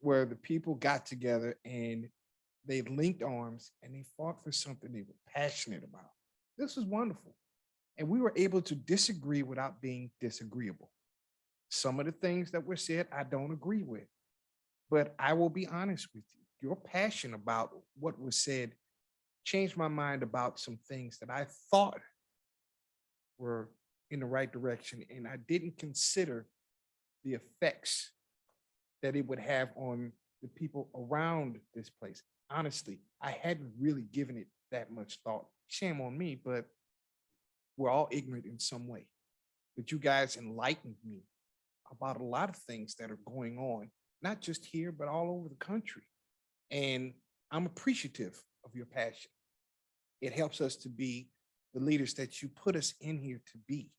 where the people got together and they linked arms and they fought for something they were passionate about. This was wonderful. And we were able to disagree without being disagreeable. Some of the things that were said, I don't agree with, but I will be honest with you. Your passion about what was said changed my mind about some things that I thought were in the right direction. And I didn't consider the effects that it would have on the people around this place. Honestly, I hadn't really given it that much thought. Shame on me, but we're all ignorant in some way. But you guys enlightened me about a lot of things that are going on, not just here, but all over the country. And I'm appreciative of your passion. It helps us to be the leaders that you put us in here to be.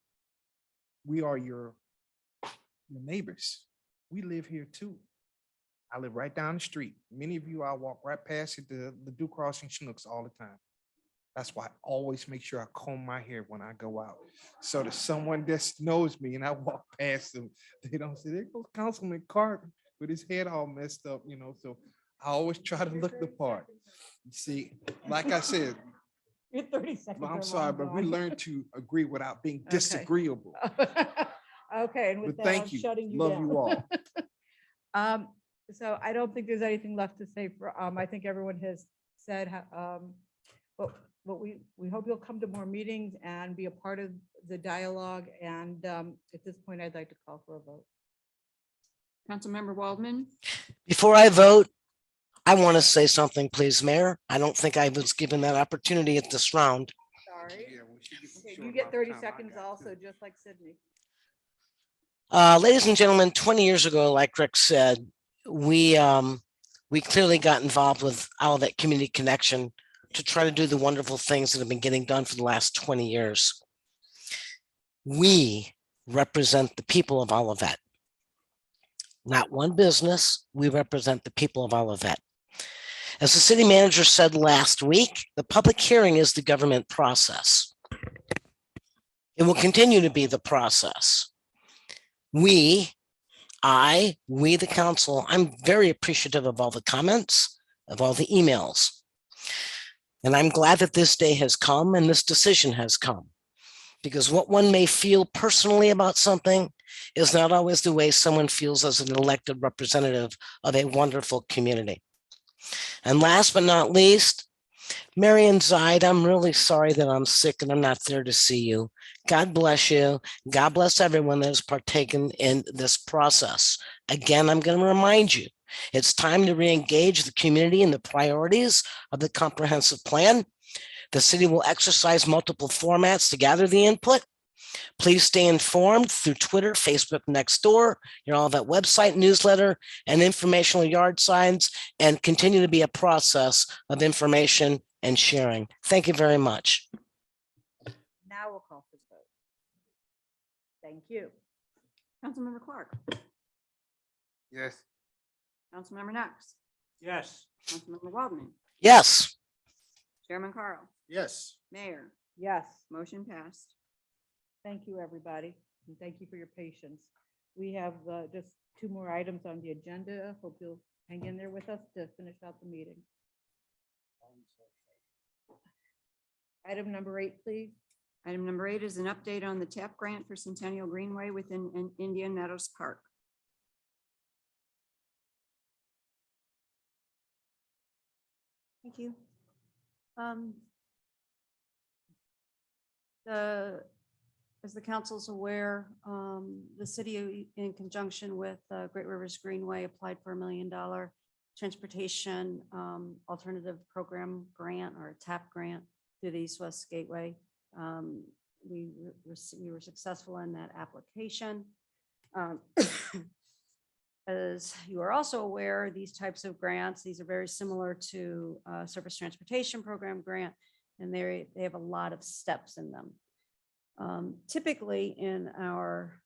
We are your neighbors. We live here too. I live right down the street. Many of you, I walk right past it, the Duke Crossing Chinooks all the time. That's why I always make sure I comb my hair when I go out. So that someone that knows me and I walk past them, they don't say, there goes Councilman Carter with his head all messed up, you know. So I always try to look the part. You see, like I said, Your 30 seconds. I'm are sorry, long but we gone. learn to agree without being Okay. disagreeable. Okay, and with But that, I'm thank you. shutting you Love down. you all. So I don't think there's anything left to say for, I think everyone has said, but we hope you'll come to more meetings and be a part of the dialogue. And at this point, I'd like to call for a vote. Councilmember Waldman, Before I vote, I want to say something, please, Mayor. I don't think I was given that opportunity at this round. Sorry. Yeah, we should Okay, short you get amount of 30 time I seconds got, also, too. just like Sydney. Ladies and gentlemen, 20 years ago, like Rick said, we clearly got involved with Olivet Community Connection to try to do the wonderful things that have been getting done for the last 20 years. We represent the people of Olivet. Not one business, we represent the people of Olivet. As the city manager said last week, the public hearing is the government process. It will continue to be the process. We, the council, I'm very appreciative of all the comments, of all the emails. And I'm glad that this day has come and this decision has come. Because what one may feel personally about something is not always the way someone feels as an elected representative of a wonderful community. And last but not least, Marion Zide, I'm really sorry that I'm sick and I'm not there to see you. God bless you. God bless everyone that has partaken in this process. Again, I'm going to remind you, it's time to re-engage the community in the priorities of the comprehensive plan. The city will exercise multiple formats to gather the input. Please stay informed through Twitter, Facebook, Nextdoor, your Olivet website, newsletter, and informational yard signs, and continue to be a process of information and sharing. Thank you very much. Now we'll call for the vote. Thank you. Councilmember Clark, Yes. Councilmember Knox, Yes. Councilmember Waldman, Yes. Chairman Carl, Yes. Mayor, Yes. motion passed. Thank you, everybody, and thank you for your patience. We have just 2 more items on the agenda. Hope you'll hang in there with us to finish out the meeting. Item number 8, please. Item number 8 is an update on the TAP grant for Centennial Greenway within Indian Meadows Park. Thank you. As the council's aware, the city in conjunction with Great Rivers Greenway applied for $1 million transportation alternative program grant or a TAP grant through the East West Gateway. We were successful in that application. As you are also aware, these types of grants, these are very similar to Surface Transportation Program grant, and they have a lot of steps in them. Typically in our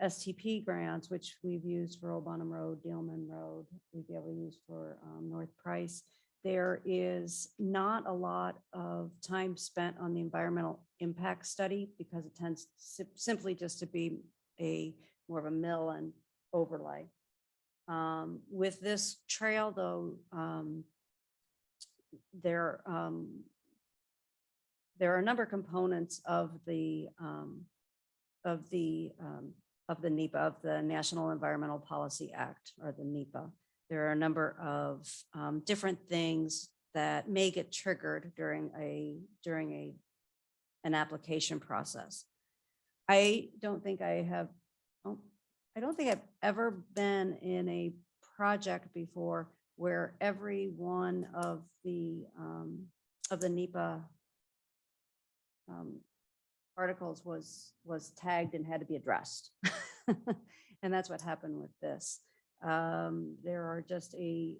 STP grants, which we've used for Old Bonham Road, Dealman Road, we'd be able to use for North Price, there is not a lot of time spent on the environmental impact study because it tends simply just to be more of a mill and overlay. With this trail though, there are a number of components of the NEPA, of the National Environmental Policy Act, or the NEPA. There are a number of different things that may get triggered during an application process. I don't think I've ever been in a project before where every one of the NEPA articles was tagged and had to be addressed. And that's what happened with this. There are just I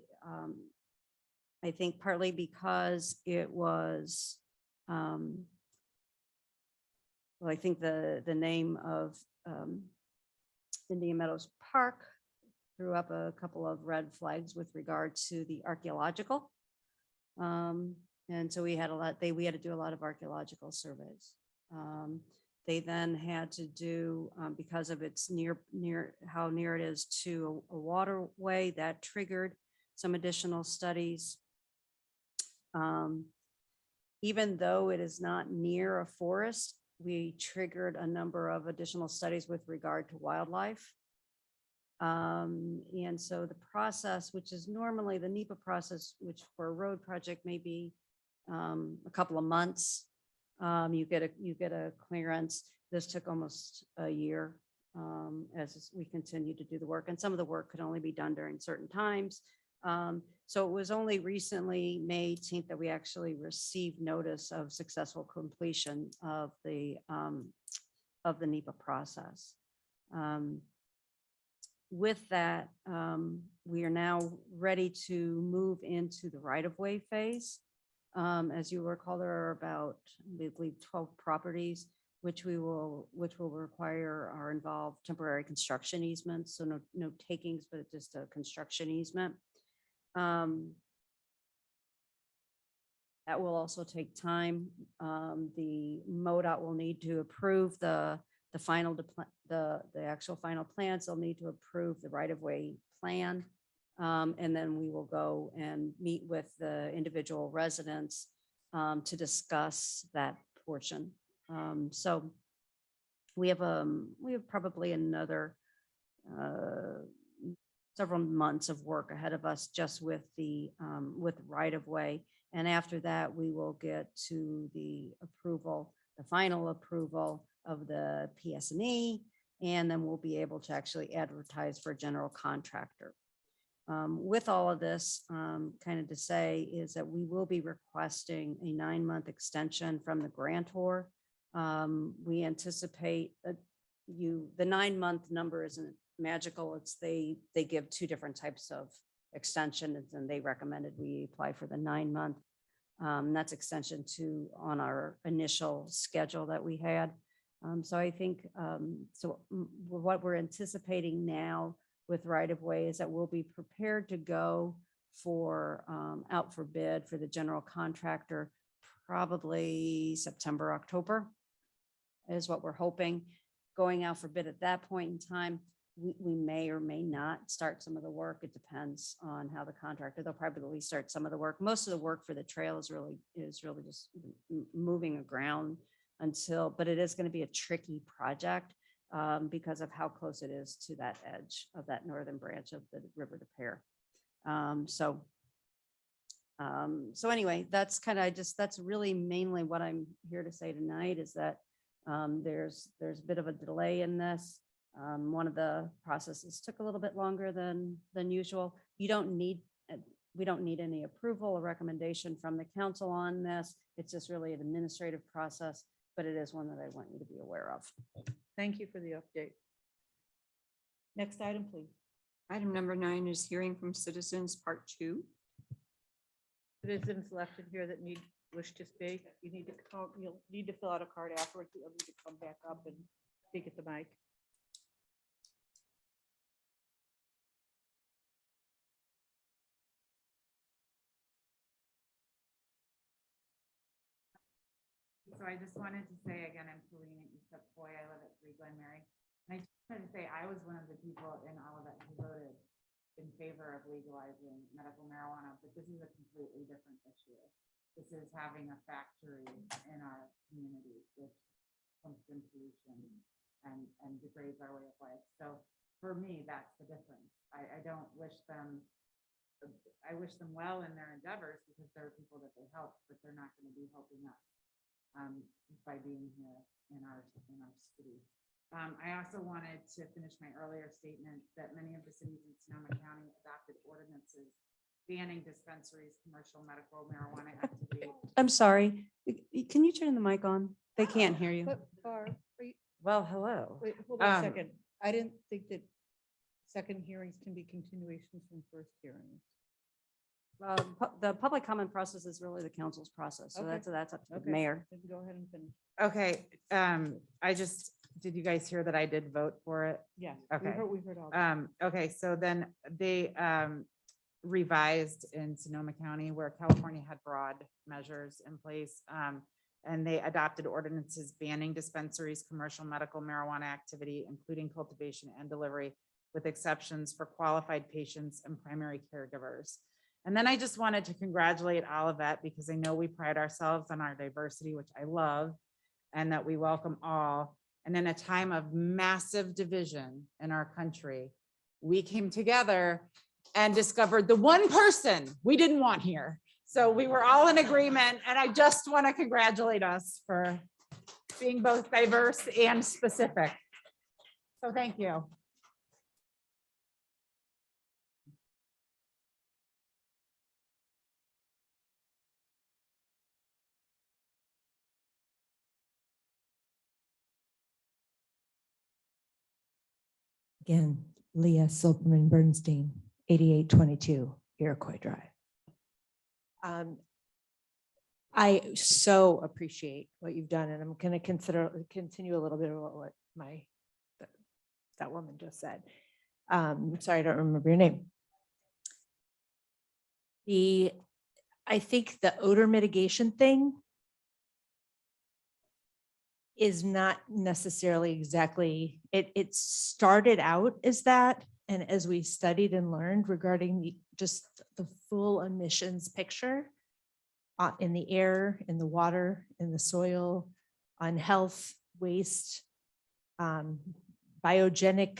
think partly because it was, well, I think the name of Indian Meadows Park threw up a couple of red flags with regard to the archaeological. And so we had we had to do a lot of archaeological surveys. They then had to do, because of its how near it is to a waterway, that triggered some additional studies. Even though it is not near a forest, we triggered a number of additional studies with regard to wildlife. And so the process, which is normally the NEPA process, which for a road project may be a couple of months, you get a clearance. This took almost a year as we continue to do the work, and some of the work could only be done during certain times. So it was only recently, May 18th, that we actually received notice of successful completion of the NEPA process. With that, we are now ready to move into the right-of-way phase. As you recall, there are about, I believe, 12 properties which will require or involve temporary construction easements. So no takings, but just a construction easement. That will also take time. The MoDOT will need to approve the actual final plans. They'll need to approve the right-of-way plan. And then we will go and meet with the individual residents to discuss that portion. So we have probably another several months of work ahead of us just with the right-of-way. And after that, we will get to the final approval of the PS&E, and then we'll be able to actually advertise for a general contractor. With all of this, kind of to say is that we will be requesting a 9-month extension from the grantor. We anticipate that the 9-month number isn't magical. It's they give 2 different types of extensions, and they recommended we apply for the 9-month. That's extension 2 on our initial schedule that we had. So I think what we're anticipating now with right-of-way is that we'll be prepared to go out for bid for the general contractor, probably September, October is what we're hoping. Going out for bid at that point in time, we may or may not start some of the work. It depends on how the contractor, they'll probably start some of the work. Most of the work for the trail is really just moving the ground but it is going to be a tricky project because of how close it is to that edge of that northern branch of the River des Peres. So anyway, that's that's really mainly what I'm here to say tonight, is that there's a bit of a delay in this. One of the processes took a little bit longer than usual. We don't need any approval or recommendation from the council on this. It's just really an administrative process, but it is one that I want you to be aware of. Thank you for the update. Next item, please. Item number 9 is hearing from citizens, part 2. Citizens left in here that wish to speak, you'll need to fill out a card afterwards. You'll need to come back up and speak at the mic. So I just wanted to say again, I'm Colleen at East Foy. I live at 3 Glen Mary. And I just wanted to say I was one of the people in Olivet who voted in favor of legalizing medical marijuana, but this is a completely different issue. This is having a factory in our community which pumps in pollution and degrades our way of life. So for me, that's the difference. I don't wish them, I wish them well in their endeavors because there are people that they help, but they're not going to be helping us by being here in our city. I also wanted to finish my earlier statement that many of the cities in Sonoma County adopted ordinances banning dispensaries, commercial medical marijuana activity. I'm sorry. Can you turn the mic on? They can't hear you. But Barb, Well, hello. wait, hold on a second. I didn't think that second hearings can be continuations from first hearings. The public comment process is really the council's process. So Okay. that's up to the Okay, mayor. then go ahead and finish. Okay, did you guys hear that I did vote for it? Yeah. Okay. We heard all that. Okay, so then they revised in Sonoma County where California had broad measures in place. And they adopted ordinances banning dispensaries, commercial medical marijuana activity, including cultivation and delivery, with exceptions for qualified patients and primary caregivers. And then I just wanted to congratulate Olivet because I know we pride ourselves on our diversity, which I love, and that we welcome all. And in a time of massive division in our country, we came together and discovered the one person we didn't want here. So we were all in agreement, and I just want to congratulate us for being both diverse and specific. So thank you. Again, Leah Silverman Bernstein, 8822 Iroquois Drive. I so appreciate what you've done, and I'm going to continue a little bit of what that woman just said. Sorry, I don't remember your name. I think the odor mitigation thing is not necessarily exactly, it started out as that. And as we studied and learned regarding just the full emissions picture in the air, in the water, in the soil, on health, waste, biogenic,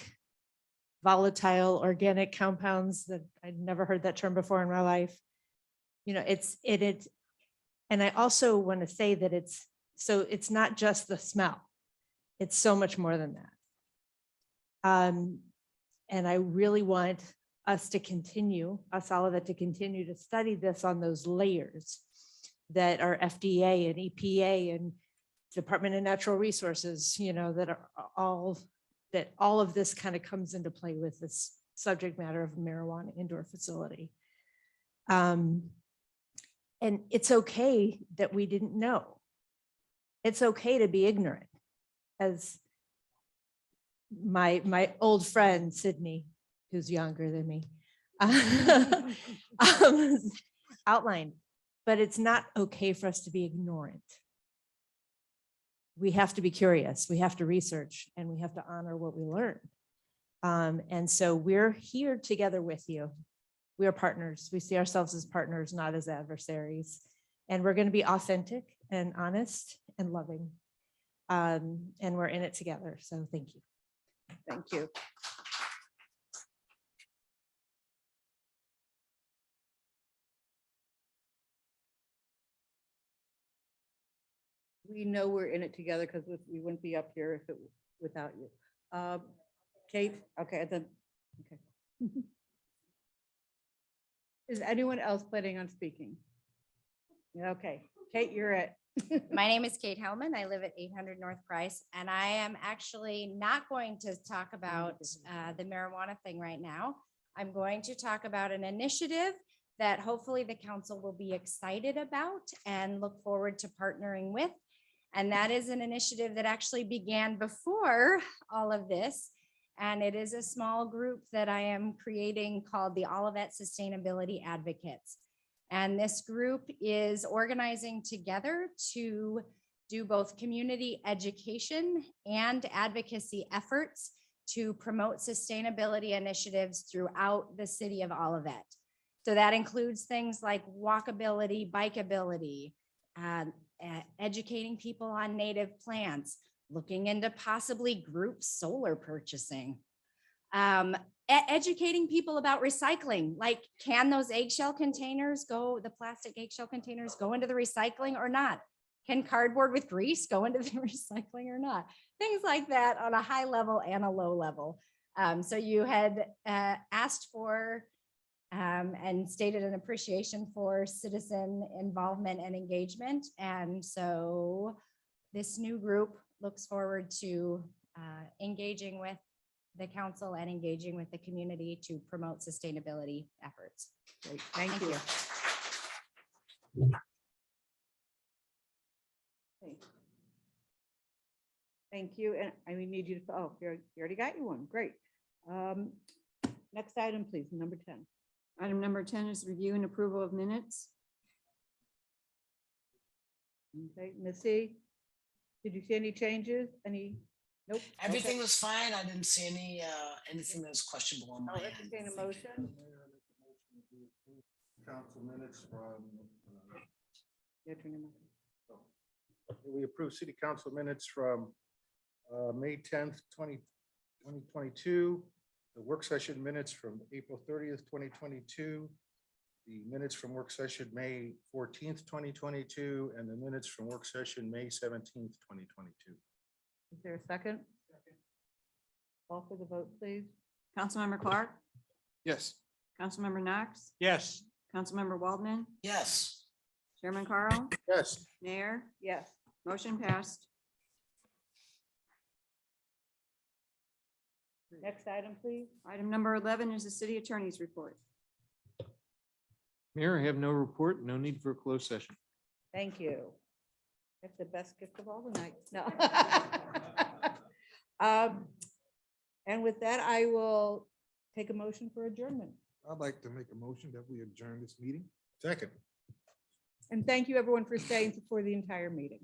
volatile, organic compounds that I'd never heard that term before in my life. You know, and I also want to say that it's not just the smell. It's so much more than that. And I really want us Olivet to continue to study this on those layers that are FDA and EPA and Department of Natural Resources, you know, that all of this kind of comes into play with this subject matter of marijuana indoor facility. And it's okay that we didn't know. It's okay to be ignorant, as my old friend Sydney, who's younger than me, outlined. But it's not okay for us to be ignorant. We have to be curious, we have to research, and we have to honor what we learn. And so we're here together with you. We are partners. We see ourselves as partners, not as adversaries. And we're going to be authentic and honest and loving. And we're in it together. So thank you. Thank you. We know we're in it together because we wouldn't be up here if it without you. Kate, okay, then, okay. Is anyone else planning on speaking? Yeah, okay, Kate, you're it. My name is Kate Hellman. I live at 800 North Price, and I am actually not going to talk about the marijuana thing right now. I'm going to talk about an initiative that hopefully the council will be excited about and look forward to partnering with. And that is an initiative that actually began before all of this. And it is a small group that I am creating called the Olivet Sustainability Advocates. And this group is organizing together to do both community education and advocacy efforts to promote sustainability initiatives throughout the city of Olivet. So that includes things like walkability, bikeability, educating people on native plants, looking into possibly group solar purchasing, educating people about recycling, like can those eggshell containers go, the plastic eggshell containers go into the recycling or not? Can cardboard with grease go into the recycling or not? Things like that on a high level and a low level. So you had asked for and stated an appreciation for citizen involvement and engagement. And so this new group looks forward to engaging with the council and engaging with the community to promote sustainability efforts. Great, thank you. Okay. Thank you, and I need you to, oh, you already got you one, great. Next item, please, number 10. Item number 10 is review and approval of minutes. Okay, Missy, did you see any changes? Any? Nope. Everything Okay. was fine. I didn't see any, anything that was questionable on my I'll end. entertain a motion. Council minutes from. Your turn, Emma. We approve city council minutes from May 10th, 2022, the work session minutes from April 30th, 2022, the minutes from work session May 14th, 2022, and the minutes from work session May 17th, 2022. Is there a second? Call for the vote, please. Councilmember Clark, Yes. Councilmember Knox, Yes. Councilmember Waldman, Yes. Chairman Carl, Yes. Mayor, Yes. motion passed. Next item, please. Item number 11 is the city attorney's report. Mayor, I have no report, no need for a closed session. Thank you. That's the best gift of all the night. No. And with that, I will take a motion for adjournment. I'd like to make a motion that we adjourn this meeting. Second. And thank you, everyone, for staying for the entire meeting.